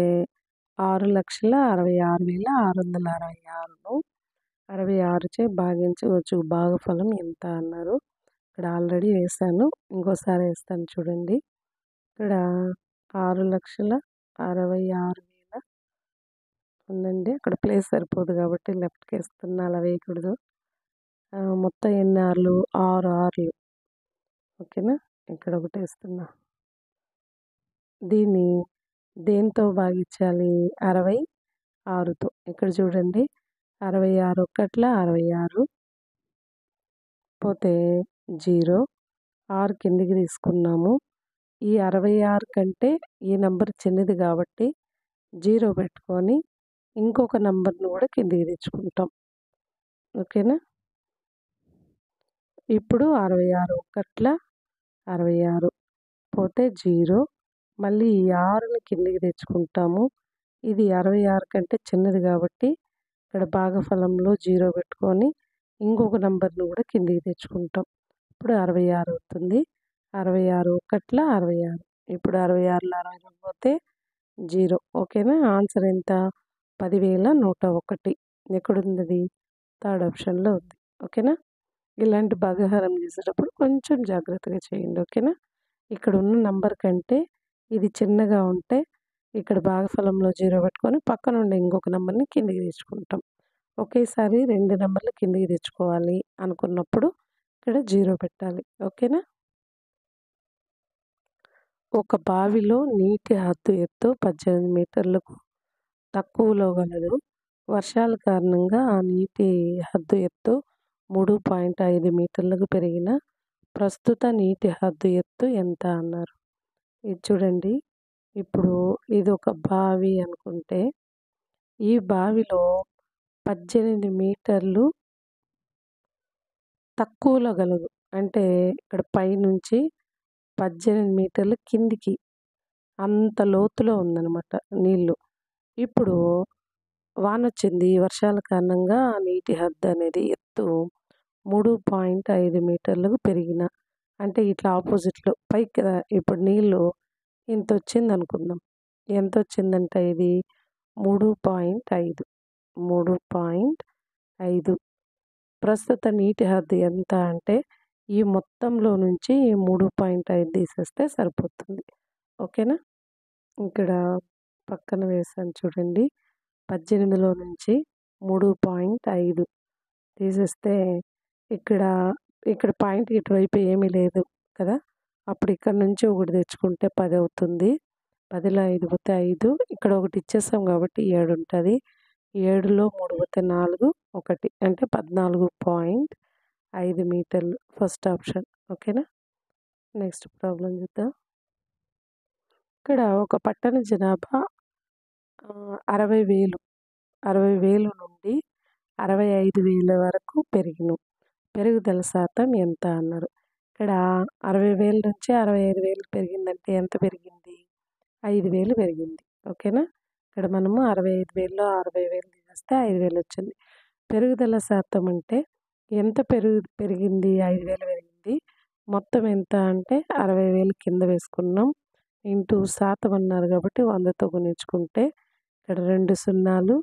6,66,666ను 66చే భాగించవచ్చు. భాగఫలం ఎంత అన్నారు. ఇక్కడ ఆల్రెడీ వేశాను. ఇంకోసారి వేస్తాను చూడండి. ఇక్కడ 6,66,000 ఉందండి. అక్కడ ప్లేస్ సరిపోదు కాబట్టి లెఫ్ట్‌కి వేస్తున్నా. అలా వేయకూడదు. మొత్తం ఎన్ని ఆర్లు? 6 ఆర్లు. ఓకేనా? ఇక్కడ ఒకటి వేస్తున్నా. దీన్ని దేనితో భాగించాలి? 66తో. ఇక్కడ చూడండి. 66 ఒకట్ల 66 పోతే 0 6 కిందికి తీసుకున్నాము. ఈ 66 కంటే ఈ నంబర్ చిన్నది కాబట్టి 0 పెట్టుకొని ఇంకొక నంబర్‌ని కూడా కిందికి తెచ్చుకుంటాం. ఓకేనా? ఇప్పుడు 66 ఒకట్ల 66 పోతే 0 మళ్ళీ ఈ 6ని కిందికి తెచ్చుకుంటాము. ఇది 66 కంటే చిన్నది కాబట్టి ఇక్కడ భాగఫలంలో 0 పెట్టుకొని ఇంకొక నంబర్‌ని కూడా కిందికి తెచ్చుకుంటాం. ఇప్పుడు 66 అవుతుంది. 66 ఒకట్ల 66. ఇప్పుడు 66లో 62 పోతే 0. ఓకేనా? ఆన్సర్ ఎంత? 10,101. ఎక్కడుందది? థర్డ్ ఆప్షన్‌లో ఉంది. ఓకేనా? ఇలాంటి భాగాహారం చేసేటప్పుడు కొంచెం జాగ్రత్తగా చేయండి. ఓకేనా? ఇక్కడ ఉన్న నంబర్ కంటే ఇది చిన్నగా ఉంటే ఇక్కడ భాగఫలంలో 0 పెట్టుకొని పక్కన ఉండే ఇంకొక నంబర్‌ని కిందికి తెచ్చుకుంటాం. ఒకేసారి 2 నంబర్లు కిందికి తెచ్చుకోవాలి అనుకున్నప్పుడు ఇక్కడ 0 పెట్టాలి. ఓకేనా? ఒక బావిలో నీటి హద్దు ఎత్తు 18 మీటర్లకు తక్కువలో గలదు. వర్షాల కారణంగా ఆ నీటి హద్దు ఎత్తు 3.5 మీటర్లకు పెరిగిన ప్రస్తుత నీటి హద్దు ఎత్తు ఎంత అన్నారు. ఇది చూడండి. ఇప్పుడు ఇదొక బావి అనుకుంటే ఈ బావిలో 18 మీటర్లు తక్కువలో గలదు. అంటే ఇక్కడ పైనుంచి 18 మీటర్లు కిందికి అంత లోతులో ఉందనమాట నీళ్ళు. ఇప్పుడు వానొచ్చింది. వర్షాల కారణంగా నీటి హద్దు అనేది ఎత్తు 3.5 మీటర్లకు పెరిగిన అంటే ఇట్లా ఆపోజిట్‌లో పైకి కదా! ఇప్పుడు నీళ్ళు ఇంతొచ్చిందనుకుందాం. ఎంతొచ్చిందంట ఇది? 3.5. 3.5 ప్రస్తుత నీటి హద్దు ఎంత అంటే ఈ మొత్తంలో నుంచి 3.5 తీసేస్తే సరిపోతుంది. ఓకేనా? ఇక్కడ పక్కన వేశాను చూడండి. 18లో నుంచి 3.5 తీసేస్తే ఇక్కడ, ఇక్కడ పాయింట్‌కి ఇటువైపు ఏమీ లేదు కదా! అప్పుడు ఇక్కడ నుంచి ఒకటి తెచ్చుకుంటే 10 అవుతుంది. 10లో 5 పోతే 5. ఇక్కడ ఒకటి ఇచ్చేసాం కాబట్టి 7 ఉంటది. 7లో 3 పోతే 4, 1 అంటే 14.5 మీటర్లు ఫస్ట్ ఆప్షన్. ఓకేనా? నెక్స్ట్ ప్రాబ్లమ్ చూద్దాం. ఇక్కడ ఒక పట్టణ జనాభా 60,000 నుండి 65,000 వరకు పెరిగిను. పెరుగుదల శాతం ఎంత అన్నారు. ఇక్కడ 60,000 నుంచి 65,000 పెరిగిందంటే ఎంత పెరిగింది? 5,000 పెరిగింది. ఓకేనా? ఇక్కడ మనము 65,000లో 60,000 తీసేస్తే 5,000 వచ్చింది. పెరుగుదల శాతం అంటే ఎంత పెరిగింది? 5,000 పెరిగింది. మొత్తం ఎంత అంటే 60,000 కింద వేసుకున్నాం. ఇంటూ శాతం అన్నారు కాబట్టి 100తో గుణించుకుంటే ఇక్కడ 2 సున్నాలు,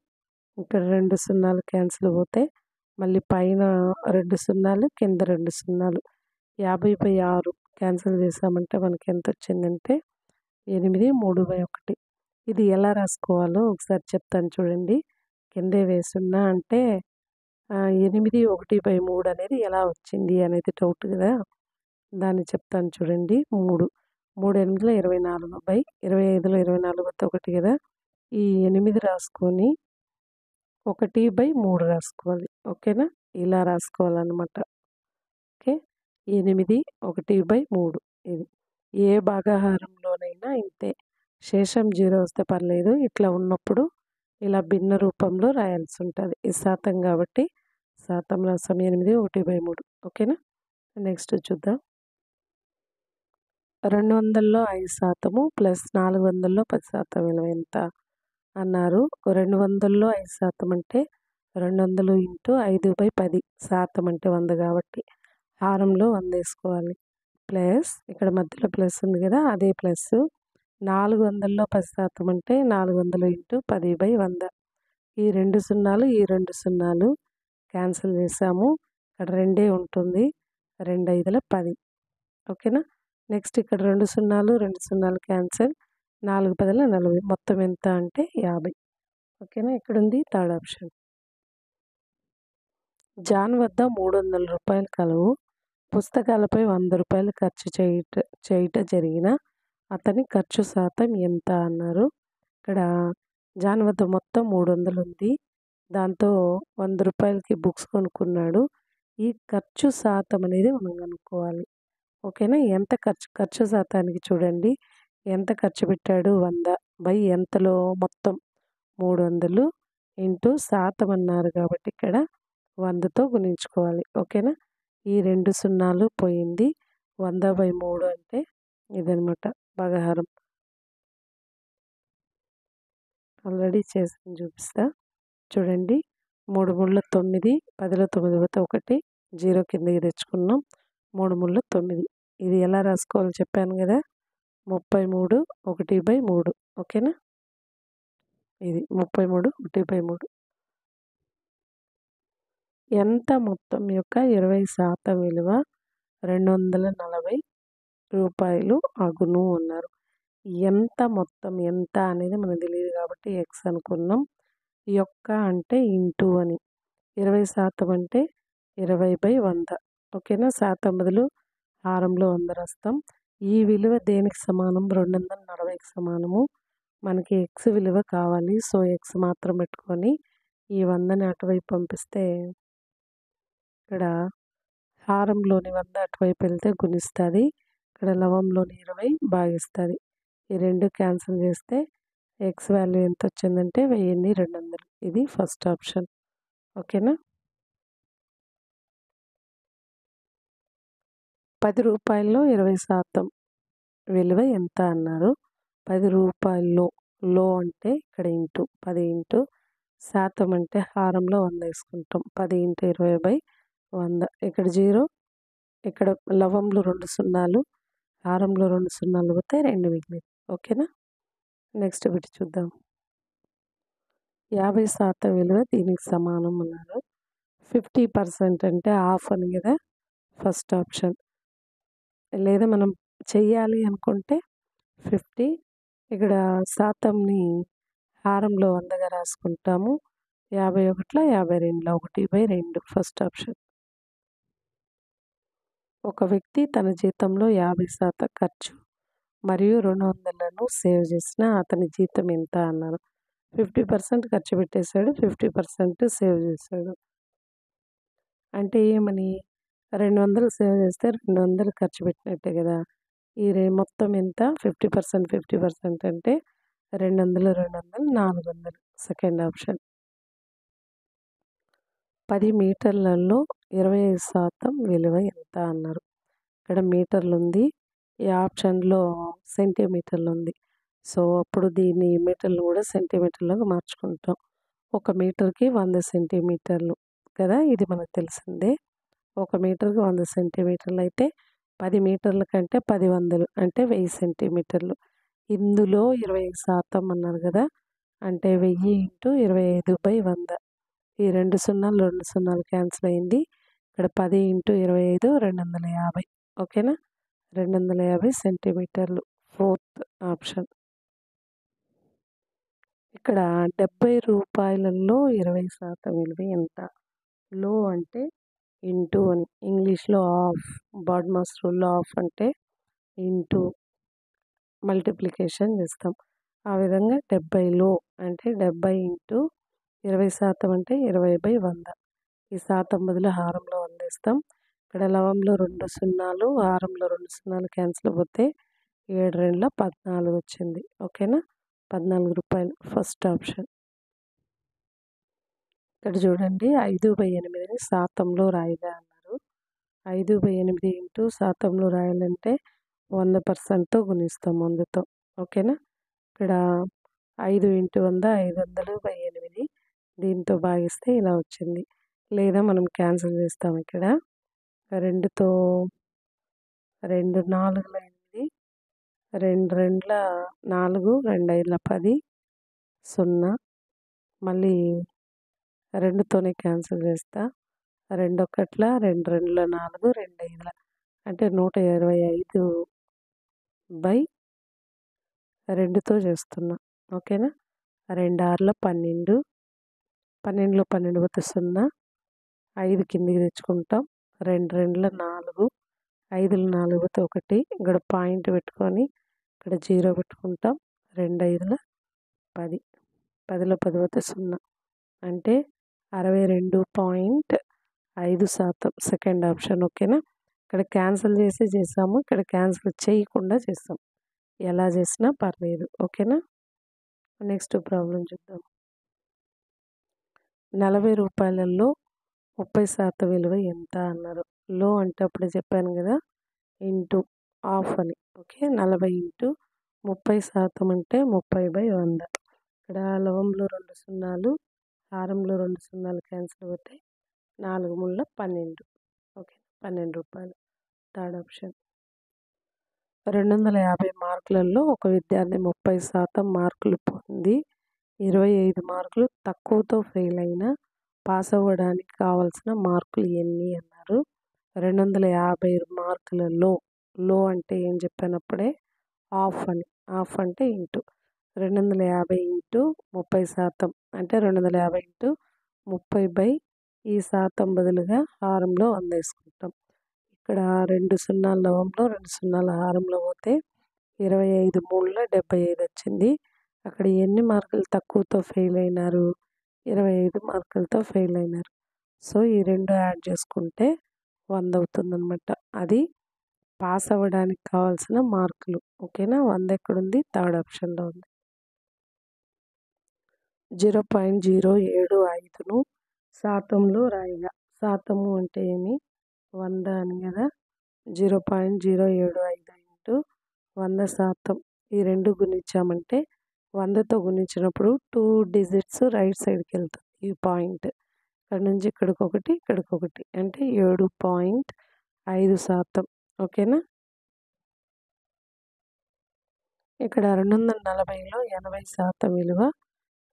ఇక్కడ 2 సున్నాలు క్యాన్సిల్ పోతాయి. మళ్ళీ పైన 2 సున్నాలు, కింద 2 సున్నాలు. 50/6 క్యాన్సిల్ చేసామంటే మనకి ఎంత వచ్చిందంటే 8, 3/1. ఇది ఎలా రాసుకోవాలో ఒకసారి చెప్తాను చూడండి. కిందే వేసున్నా అంటే 8, 1/3 అనేది ఎలా వచ్చింది అనేది డౌట్ కదా! దాన్ని చెప్తాను చూడండి. 3 8లో 24 25లో 24 వస్తే 1 కదా! ఈ 8 రాసుకొని 1/3 రాసుకోవాలి. ఓకేనా? ఇలా రాసుకోవాలన్నమాట. ఓకే. 8 1/3 ఇది. ఏ భాగాహారంలోనైనా ఇంతే. శేషం 0 వస్తే పర్లేదు. ఇట్లా ఉన్నప్పుడు ఇలా భిన్న రూపంలో రాయాల్సి ఉంటుంది. ఇది శాతం కాబట్టి శాతం రాసాం 8 1/3. ఓకేనా? నెక్స్ట్ చూద్దాం. 200లో 5% ప్లస్ 400లో 10% విలువ ఎంత అన్నారు. 200లో 5% అంటే 200 ఇంటూ 5/10 శాతం అంటే 100 కాబట్టి హారంలో 100 వేసుకోవాలి. ప్లస్ ఇక్కడ మధ్యలో ప్లస్ ఉంది కదా, అదే ప్లస్ 400లో 10% అంటే 400 ఇంటూ 10/100. ఈ 2 సున్నాలు, ఈ 2 సున్నాలు క్యాన్సిల్ చేసాము. ఇక్కడ 2 ఉంటుంది. 2 5ల 10. ఓకేనా? నెక్స్ట్ ఇక్కడ 2 సున్నాలు, 2 సున్నాలు క్యాన్సిల్. 4 10ల 40. మొత్తం ఎంత అంటే 50. ఓకేనా? ఇక్కడుంది థర్డ్ ఆప్షన్. జాన్ వద్ద 300 రూపాయలు కలవు. పుస్తకాలపై 100 రూపాయలు ఖర్చు చేయుట జరిగిన అతని ఖర్చు శాతం ఎంత అన్నారు. ఇక్కడ జాన్ వద్ద మొత్తం 300 ఉంది. దాంతో 100 రూపాయలకి బుక్స్ కొనుక్కున్నాడు. ఈ ఖర్చు శాతం అనేది మనం కనుక్కోవాలి. ఓకేనా? ఎంత ఖర్చు శాతానికి చూడండి. ఎంత ఖర్చు పెట్టాడు? 100 ఎంతలో మొత్తం 300 ఇంటూ శాతం అన్నారు కాబట్టి ఇక్కడ 100తో గుణించుకోవాలి. ఓకేనా? ఈ 2 సున్నాలు పోయింది. 100/3 అంటే ఇదనమాట భాగాహారం. ఆల్రెడీ చేసి చూపిస్తా చూడండి. 3 3ల 9, 10లో 9 పోతే 1, 0 కిందకి తెచ్చుకున్నాం. 3 3ల 9. ఇది ఎలా రాసుకోవాలో చెప్పాను కదా, 33 1/3. ఓకేనా? ఇది 33 1/3. ఎంత మొత్తం యొక్క 20% విలువ 240 రూపాయలు అగును అన్నారు. ఎంత మొత్తం ఎంత అనేది మనకు తెలియదు కాబట్టి ఎక్స్ అనుకున్నాం. యొక్క అంటే ఇంటూ అని. 20% అంటే 20/100. ఓకేనా? శాతం బదులు హారంలో 100 రాస్తాం. ఈ విలువ దేనికి సమానం? 240కి సమానము. మనకి ఎక్స్ విలువ కావాలి. సో ఎక్స్ మాత్రం పెట్టుకొని ఈ 100ని అటువైపు పంపిస్తే ఇక్కడ హారంలోని 100 అటువైపు వెళ్తే గుణిస్తుంది. ఇక్కడ లవంలోని 20 భాగిస్తుంది. ఈ 2 క్యాన్సిల్ చేస్తే ఎక్స్ వాల్యూ ఎంత వచ్చిందంటే 1200. ఇది ఫస్ట్ ఆప్షన్. ఓకేనా? 10 రూపాయల్లో 20% విలువ ఎంత అన్నారు. 10 రూపాయల్లో లో అంటే ఇక్కడ ఇంటూ 10 ఇంటూ శాతం అంటే హారంలో 100 వేసుకుంటాం. 10 ఇంటూ 20/100. ఇక్కడ 0, ఇక్కడ లవంలో 2 సున్నాలు, హారంలో 2 సున్నాలు పోతే 2 మిగిలింది. ఓకేనా? నెక్స్ట్ బిట్ చూద్దాం. 50% విలువ దీనికి సమానం అన్నారు. 50% అంటే హాఫ్ అని కదా ఫస్ట్ ఆప్షన్. లేదా మనం చెయ్యాలి అనుకుంటే 50, ఇక్కడ శాతంని హారంలో 100గా రాసుకుంటాము. 51లో 52లో 1/2 ఫస్ట్ ఆప్షన్. ఒక వ్యక్తి తన జీతంలో 50% ఖర్చు మరియు 200లను సేవ్ చేసిన అతని జీతం ఎంత అన్నారు. 50% ఖర్చు పెట్టేశాడు, 50% సేవ్ చేశాడు. అంటే ఏమని? 200 సేవ్ చేస్తే 200 ఖర్చు పెట్టినట్టే కదా. ఈ మొత్తం ఎంత? 50% 50% అంటే 200 200 400. Second option. 10 మీటర్లలో 25% విలువ ఎంత అన్నారు. ఇక్కడ మీటర్లుంది. ఈ ఆప్షన్‌లో సెంటీమీటర్లుంది. సో, అప్పుడు దీన్ని మీటర్లు కూడా సెంటీమీటర్‌లోకి మార్చుకుంటాం. ఒక మీటర్‌కి 100 సెంటీమీటర్లు కదా! ఇది మనకు తెలిసిందే. ఒక మీటర్‌కి 100 సెంటీమీటర్లయితే 10 మీటర్ల కంటే 10 వందలు అంటే 1000 సెంటీమీటర్లు. ఇందులో 25% అన్నారు కదా! అంటే 1000 ఇంటూ 25/100. ఈ 2 సున్నాలు 2 సున్నాలు క్యాన్సిల్ అయింది. ఇక్కడ 10 ఇంటూ 25 250. ఓకేనా? 250 సెంటీమీటర్లు. Fourth option. ఇక్కడ రూ. 70లో 20% విలువ ఎంత? లో అంటే ఇంటూ అని ఇంగ్లీష్‌లో హాఫ్. బాడ్ మాస్ రూల్‌లో హాఫ్ అంటే ఇంటూ మల్టిప్లికేషన్ చేస్తాం. ఆ విధంగా 70లో అంటే 70 ఇంటూ 20% అంటే 20/100. ఈ శాతం బదులు హారంలో 100 ఏస్తాం. ఇక్కడ లవంలో 2 సున్నాలు, హారంలో 2 సున్నాలు క్యాన్సిల్ పోతే 7 రెండ్ల 14 వచ్చింది. ఓకేనా? రూ. 14 ఫస్ట్ ఆప్షన్. ఇక్కడ చూడండి 5/8ని శాతంలో రాయగా అన్నారు. 5/8 ఇంటూ శాతంలో రాయాలంటే 100%తో గుణిస్తాం 100తో. ఓకేనా? ఇక్కడ 5 ఇంటూ 100 500/8 దీంతో భాగిస్తే ఇలా వచ్చింది. లేదా మనం క్యాన్సిల్ చేస్తాం ఇక్కడ. 2తో 2 నాలుగుల 8, 2 రెండ్ల 4, 2 ఐదుల 10, 0 మళ్ళీ 2తోనే క్యాన్సిల్ చేస్తా. 2 ఒకట్ల 2 రెండ్ల 4, 2 ఐదుల అంటే 125/2తో చేస్తున్నా. ఓకేనా? 2 ఆరుల 12, 12లో 12 పోతే 0, 5 కిందికి తెచ్చుకుంటాం. 2 రెండ్ల 4, 5లో 4 పోతే 1 ఇక్కడ పాయింట్ పెట్టుకొని ఇక్కడ 0 పెట్టుకుంటాం. 2 ఐదుల 10, 10లో 10 పోతే 0 అంటే 62.5% సెకండ్ ఆప్షన్. ఓకేనా? ఇక్కడ క్యాన్సిల్ చేసి చేసాము. ఇక్కడ క్యాన్సిల్ చేయకుండా చేసాం. ఎలా చేసినా పర్లేదు. ఓకేనా? నెక్స్ట్ ప్రాబ్లం చూద్దాం. రూ. 40లో 30% విలువ ఎంత అన్నారు. లో అంటే అప్పుడే చెప్పాను కదా! ఇంటూ హాఫ్ అని. ఓకే. 40 ఇంటూ 30% అంటే 30/100. ఇక్కడ లవంలో 2 సున్నాలు, హారంలో 2 సున్నాలు క్యాన్సిల్ అవుతాయి. 4 మూల 12. ఓకే. రూ. 12 థర్డ్ ఆప్షన్. 250 మార్కులలో ఒక విద్యార్థి 30% మార్కులు పొంది 25 మార్కులు తక్కువతో ఫెయిల్ అయినా పాస్ అవ్వడానికి కావాల్సిన మార్కులు ఎన్ని అన్నారు. 250 మార్కులలో లో అంటే ఏం చెప్పానప్పుడే హాఫ్ అని. హాఫ్ అంటే ఇంటూ 250 ఇంటూ 30% అంటే 250 ఇంటూ 30 ఈ శాతం బదులుగా హారంలో 100 వేసుకుంటాం. ఇక్కడ 2 సున్నాల లవంలో 2 సున్నాల హారంలో పోతే 25 మూడుల 75 వచ్చింది. అక్కడ ఎన్ని మార్కులు తక్కువతో ఫెయిల్ అయినారు? 25 మార్కులతో ఫెయిల్ అయినారు. సో, ఈ 2 యాడ్ చేసుకుంటే 100 అవుతుందనమాట. అది పాస్ అవ్వడానికి కావాల్సిన మార్కులు. ఓకేనా? 100 ఎక్కడుంది? థర్డ్ ఆప్షన్లో ఉంది. 0.075ను శాతంలో రాయగా. శాతము అంటే ఏమి? 100 అని కదా! 0.075 ఇంటూ 100% ఈ 2 గుణించామంటే 100తో గుణించినప్పుడు 2 డిజిట్స్ రైట్ సైడ్కి వెళ్తుంది ఈ పాయింట్. ఇక్కడ నుంచి ఇక్కడికొకటి, ఇక్కడికొకటి అంటే 7.5%. ఓకేనా? ఇక్కడ 240లో 80% విలువ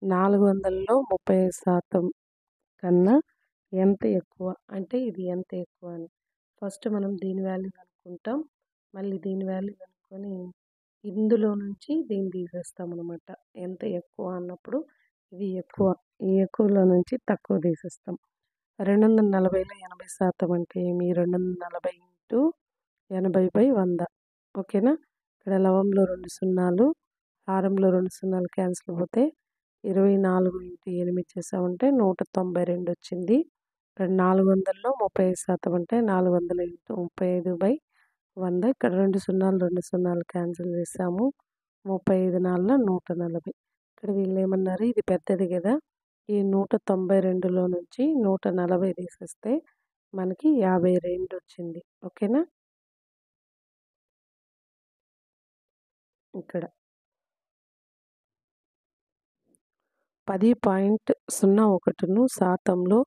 400లో 35% కన్నా ఎంత ఎక్కువ? అంటే ఇది ఎంత ఎక్కువ అని. ఫస్ట్ మనం దీని వాల్యూ కనుక్కుంటాం. మళ్ళీ దీని వాల్యూ కనుక్కొని ఇందులో నుంచి దీన్ని తీసేస్తామనమాట. ఎంత ఎక్కువ అన్నప్పుడు ఇది ఎక్కువ. ఈ ఎక్కువలో నుంచి తక్కువ తీసేస్తాం. 240లో 80% అంటే ఏమి? 240 ఇంటూ 80/100. ఓకేనా? ఇక్కడ లవంలో 2 సున్నాలు, హారంలో 2 సున్నాలు క్యాన్సిల్ పోతే 24 ఇంటూ 8 చేసామంటే 192 వచ్చింది. ఇక్కడ 400లో 35% అంటే 400 ఇంటూ 35/100. ఇక్కడ 2 సున్నాలు 2 సున్నాలు క్యాన్సిల్ చేసాము. 35 నాలుల 140. ఇక్కడ వీళ్ళు ఏమన్నారు? ఇది పెద్దది కదా! ఈ 192లో నుంచి 140 తీసేస్తే మనకి 52 వచ్చింది. ఓకేనా? ఇక్కడ 10.01ను శాతంలో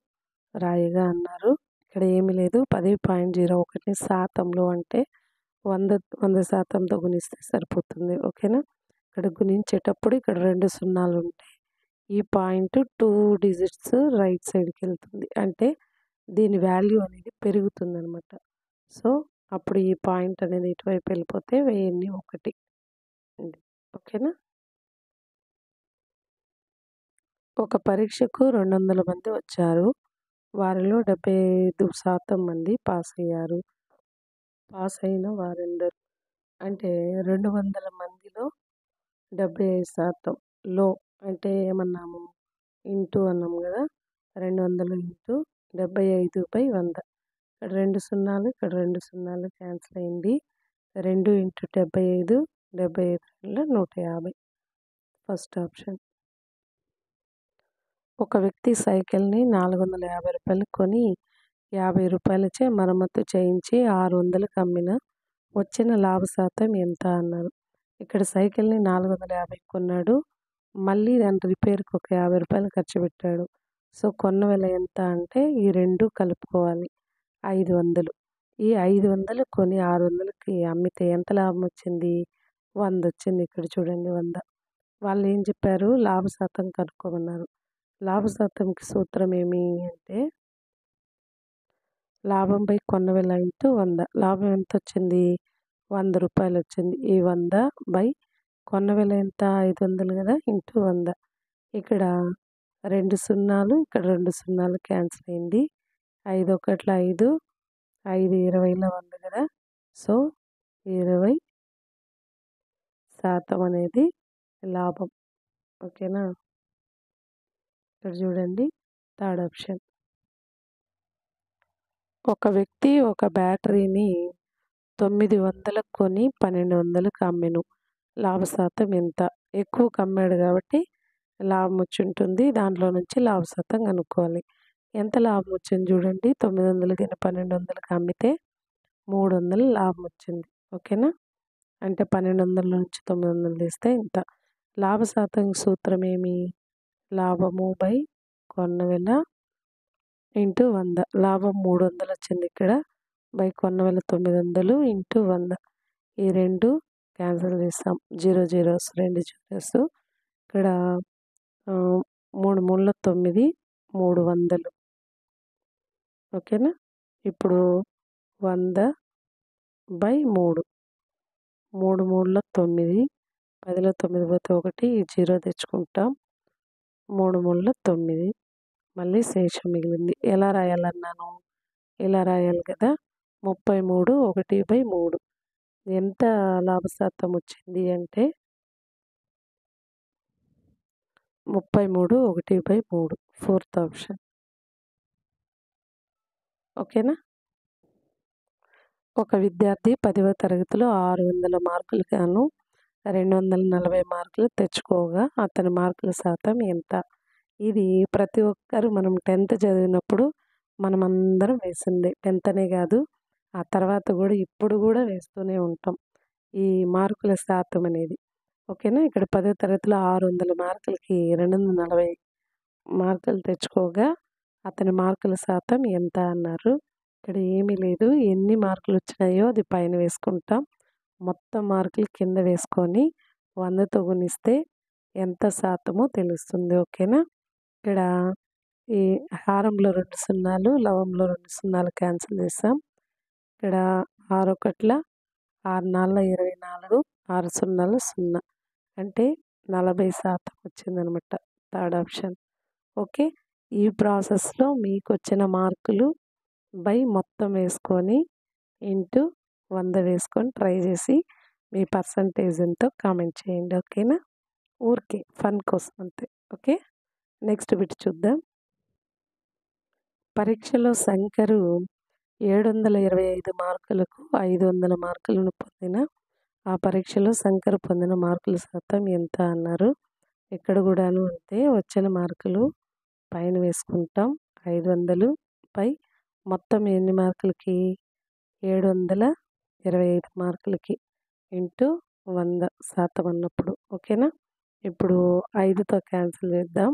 రాయగా అన్నారు. ఇక్కడ ఏమీ లేదు. 10.01ని శాతంలో అంటే 100% గుణిస్తే సరిపోతుంది. ఓకేనా? ఇక్కడ గుణించేటప్పుడు ఇక్కడ 2 సున్నాలుంటాయి. ఈ పాయింట్ 2 డిజిట్స్ రైట్ సైడ్‌కెళ్తుంది. అంటే దీని వాల్యూ అనేది పెరుగుతుందనమాట. సో, అప్పుడు ఈ పాయింట్ అనేది ఇటువైపు వెళ్ళిపోతే వెయ్యిన్ని 1 ఉంది. ఓకేనా? ఒక పరీక్షకు 200 మంది వచ్చారు. వారిలో 75% మంది పాసయ్యారు. పాసయిన వారెందరు? అంటే 200 మందిలో 75% లో అంటే ఏమన్నాము? ఇంటూ అన్నాము గదా! 200 ఇంటూ 75/100. ఇక్కడ 2 సున్నాలు, ఇక్కడ 2 సున్నాలు క్యాన్సిల్ అయింది. 2 ఇంటూ 75, 75 150. First option. ఒక వ్యక్తి సైకిల్‌ని రూ. 450 కొని రూ. 50చే మరమ్మతు చేయించి 600కి అమ్మిన వచ్చిన లాభ శాతం ఎంత అన్నారు. ఇక్కడ సైకిల్‌ని 450కి కొన్నాడు. మళ్ళీ దాని రిపేర్‌కి ఒక రూ. 50 ఖర్చు పెట్టాడు. సో, కొన్న వెల ఎంత అంటే ఈ 2 కలుపుకోవాలి. 500. ఈ 500 కొని 600కి అమ్మితే ఎంత లాభం వచ్చింది? 100 వచ్చింది. ఇక్కడ చూడండి 100. వాళ్ళేం చెప్పారు? లాభ శాతం కనుక్కోమన్నారు. లాభ శాతంకి సూత్రం ఏమి అంటే లాభం బై కొన్న వెల ఇంటూ 100. లాభం ఎంతొచ్చింది? రూ. 100 వచ్చింది. ఈ 100 బై కొన్న వెల ఎంత? 500 గదా! ఇంటూ 100. ఇక్కడ 2 సున్నాలు, ఇక్కడ 2 సున్నాలు క్యాన్సిల్ అయింది. 5 ఒకట్ల 5, 5 20ల 100 గదా! సో, 20% అనేది లాభం. ఓకేనా? ఇక్కడ చూడండి థర్డ్ ఆప్షన్. ఒక వ్యక్తి ఒక బ్యాటరీని 900కి కొని 1200కి అమ్మెను. లాభ శాతం ఎంత? ఎక్కువకి అమ్మాడు కాబట్టి లాభం వచ్చుంటుంది. దాంట్లో నుంచి లాభ శాతం కనుక్కోవాలి. ఎంత లాభం వచ్చింది చూడండి. 900కి 1200కి అమ్మితే 300 లాభం వచ్చింది. ఓకేనా? అంటే 1200 నుంచి 900 తీస్తే ఇంత. లాభ శాతం సూత్రం ఏమి? లాభము బై కొన్న వెల ఇంటూ 100. లాభం 300 వచ్చింది ఇక్కడ. బై కొన్న వెల 900 ఇంటూ 100. ఈ 2 క్యాన్సిల్ చేస్తాం. 0 జీరోస్ 2 జీరోస్. ఇక్కడ 3 మూడుల 9, 300. ఓకేనా? ఇప్పుడు 100/3. 3 మూడుల 9, 10లో 9 పోతే 1 ఈ 0 తెచ్చుకుంటాం. 3 మూడుల 9. మళ్ళీ శేషం మిగిలింది. ఎలా రాయాలన్నాను? ఇలా రాయాలి కదా! 33 1/3. ఎంత లాభ శాతం వచ్చింది అంటే 33 1/3. Fourth option. ఓకేనా? ఒక విద్యార్థి 10వ తరగతిలో 600 మార్కులకు గాను 240 మార్కులు తెచ్చుకోగా అతని మార్కుల శాతం ఎంత? ఇది ప్రతి ఒక్కరు మనం 10th చదివినప్పుడు మనమందరం వేసిందే. 10th అనే కాదు, ఆ తర్వాత కూడా ఇప్పుడు కూడా వేస్తూనే ఉంటాం. ఈ మార్కుల శాతం అనేది. ఓకేనా? ఇక్కడ 10వ తరగతిలో 600 మార్కులకి 240 మార్కులు తెచ్చుకోగా అతని మార్కుల శాతం ఎంత అన్నారు. ఇక్కడ ఏమీ లేదు. ఎన్ని మార్కులు వచ్చినాయో అది పైన వేసుకుంటాం. మొత్తం మార్కులు కింద వేసుకొని 100తో గుణిస్తే ఎంత శాతమో తెలుస్తుంది. ఓకేనా? ఇక్కడ ఈ హారంలో 2 సున్నాలు, లవంలో 2 సున్నాలు క్యాన్సిల్ చేసాం. ఇక్కడ 6 ఒకట్ల 6 నాలుగుల 24, 6 సున్నాలు 0. అంటే 40% వచ్చిందనమాట. Third option. ఓకే. ఈ ప్రాసెస్‌లో మీకొచ్చిన మార్కులు బై మొత్తం వేసుకొని ఇంటూ 100 వేసుకొని ట్రై చేసి మీ పర్సంటేజ్ ఎంతో కామెంట్ చేయండి. ఓకేనా? ఊరికే ఫన్ కోసం అంతే. ఓకే. నెక్స్ట్ బిట్ చూద్దాం. పరీక్షలో శంకరు 725 మార్కులకు 500 మార్కులను పొందిన ఆ పరీక్షలో శంకర్ పొందిన మార్కుల శాతం ఎంత అన్నారు. ఇక్కడ కూడాను అంతే. వచ్చిన మార్కులు పైన వేసుకుంటాం. 500 బై మొత్తం ఎన్ని మార్కులకి? 725 మార్కులకి ఇంటూ 100% అన్నప్పుడు. ఓకేనా? ఇప్పుడు 5తో క్యాన్సిల్ చేద్దాం.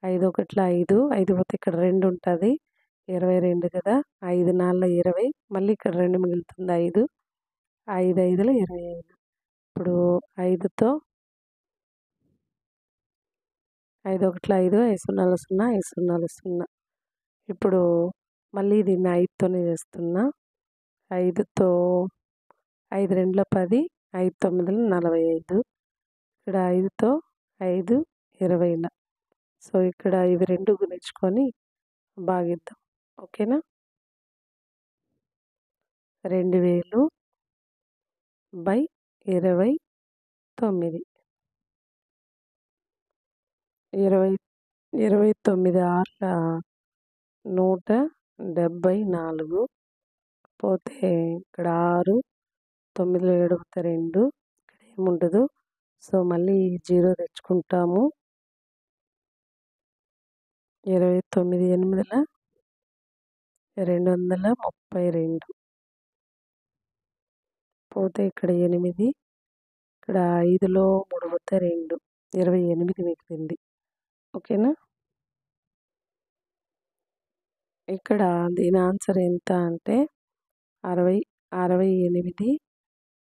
5 ఒకట్ల 5, 5 పోతే ఇక్కడ 2 ఉంటుంది. 22 కదా! 5 4 20, మళ్ళీ ఇక్కడ 2 మిగులుతుంది 5. 5 5ల 25. ఇప్పుడు 5తో 5 ఒకట్ల 5, 5 సున్నాలు 0, 5 సున్నాలు 0. ఇప్పుడు మళ్ళీ దీన్ని 5తోనే చేస్తున్నా. 5తో 5 2ల 10, 5 9ల 45. ఇక్కడ 5తో 5 20ల. సో ఇక్కడ ఇవి 2 గుణించుకొని భాగిద్దాం. ఓకేనా? 2000/29. 29 6ల 174 పోతే ఇక్కడ 6, 9లో 7 పోతే 2, ఇక్కడ ఏముండదు. సో మళ్ళీ 0 తెచ్చుకుంటాము. 29 8ల 232 పోతే ఇక్కడ 8, ఇక్కడ 5లో 3 పోతే 2, 28 మిగిలింది. ఓకేనా? ఇక్కడ దీని ఆన్సర్ ఎంత అంటే 68,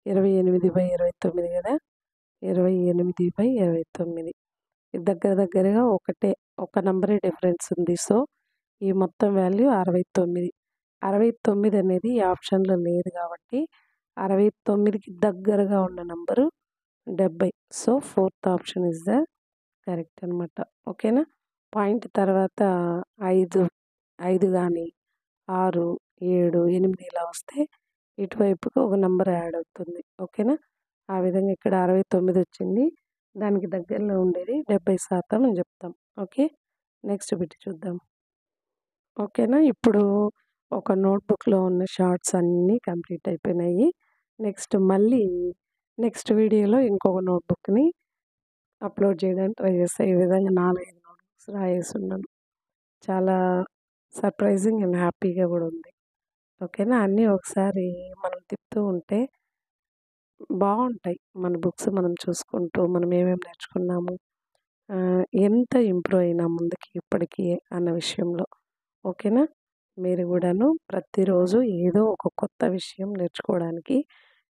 28/29 కదా! 28/29. ఇది దగ్గరగా ఒక నంబరే డిఫరెన్స్ ఉంది. సో ఈ మొత్తం వాల్యూ 69. 69 అనేది ఈ ఆప్షన్లో లేదు కాబట్టి 69కి దగ్గరగా ఉన్న number 70. So 4th option is the correct అనమాట. ఓకేనా? పాయింట్ తర్వాత 5 కానీ 6, 7, 8 ఇలా వస్తే ఇటువైపుకి ఒక నంబర్ యాడ్ అవుతుంది. ఓకేనా? ఆ విధంగా ఇక్కడ 69 వచ్చింది. దానికి దగ్గరలో ఉండేది 70% అని చెప్తాం. ఓకే? నెక్స్ట్ బిట్ చూద్దాం. ఓకేనా? ఇప్పుడు ఒక నోట్బుక్లో ఉన్న షార్ట్స్ అన్నీ కంప్లీట్ అయిపోయినాయి. నెక్స్ట్ వీడియోలో ఇంకొక నోట్బుక్ని అప్లోడ్ చేయడానికి ట్రై చేస్తా. ఈ విధంగా 4, 5 నోట్బుక్స్ రాయేసున్నాను. చాలా సర్ప్రైజింగ్ అండ్ హ్యాపీగా కూడా ఉంది. ఓకేనా? అన్నీ ఒకసారి మనం తిప్పుతూ ఉంటే బాగుంటాయి. మన బుక్స్ మనం చూసుకుంటూ మనం ఏమేమి నేర్చుకున్నాము, ఎంత ఇంప్రూవ్ అయినా ముందుకి ఇప్పటికి అన్న విషయంలో. ఓకేనా? మీరు కూడాను ప్రతిరోజు ఏదో ఒక కొత్త విషయం నేర్చుకోవడానికి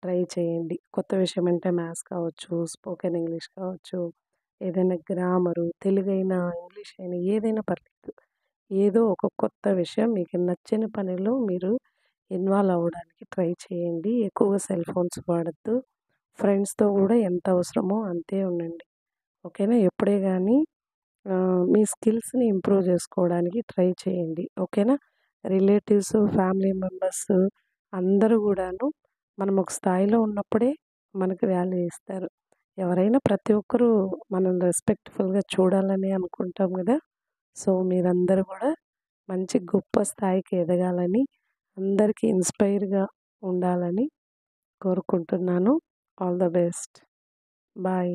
ట్రై చేయండి. కొత్త విషయం అంటే మ్యాథ్స్ కావచ్చు, స్పోకెన్ ఇంగ్లీష్ కావచ్చు, ఏదైనా గ్రామరు, తెలుగైనా ఇంగ్లీష్ అయినా ఏదైనా పర్లేదు. ఏదో ఒక కొత్త విషయం మీకు నచ్చిన పనిలో మీరు ఇన్వాల్వ్ అవ్వడానికి ట్రై చేయండి. ఎక్కువగా సెల్ ఫోన్స్ వాడద్దు. ఫ్రెండ్స్తో కూడా ఎంత అవసరమో అంతే ఉండండి. ఓకేనా? ఎప్పుడే కానీ మీ స్కిల్స్ని ఇంప్రూవ్ చేసుకోవడానికి ట్రై చేయండి. ఓకేనా? రిలేటివ్స్, ఫ్యామిలీ మెంబర్స్ అందరూ కూడాను మనం ఒక స్థాయిలో ఉన్నప్పుడే మనకు వాల్యూ ఇస్తారు. ఎవరైనా ప్రతి ఒక్కరూ మనం రెస్పెక్ట్ఫుల్గా చూడాలని అనుకుంటాం కదా! సో మీరందరూ కూడా మంచి గొప్ప స్థాయికి ఎదగాలని, అందరికీ ఇన్స్పైర్గా ఉండాలని కోరుకుంటున్నాను. All the best. బాయ్.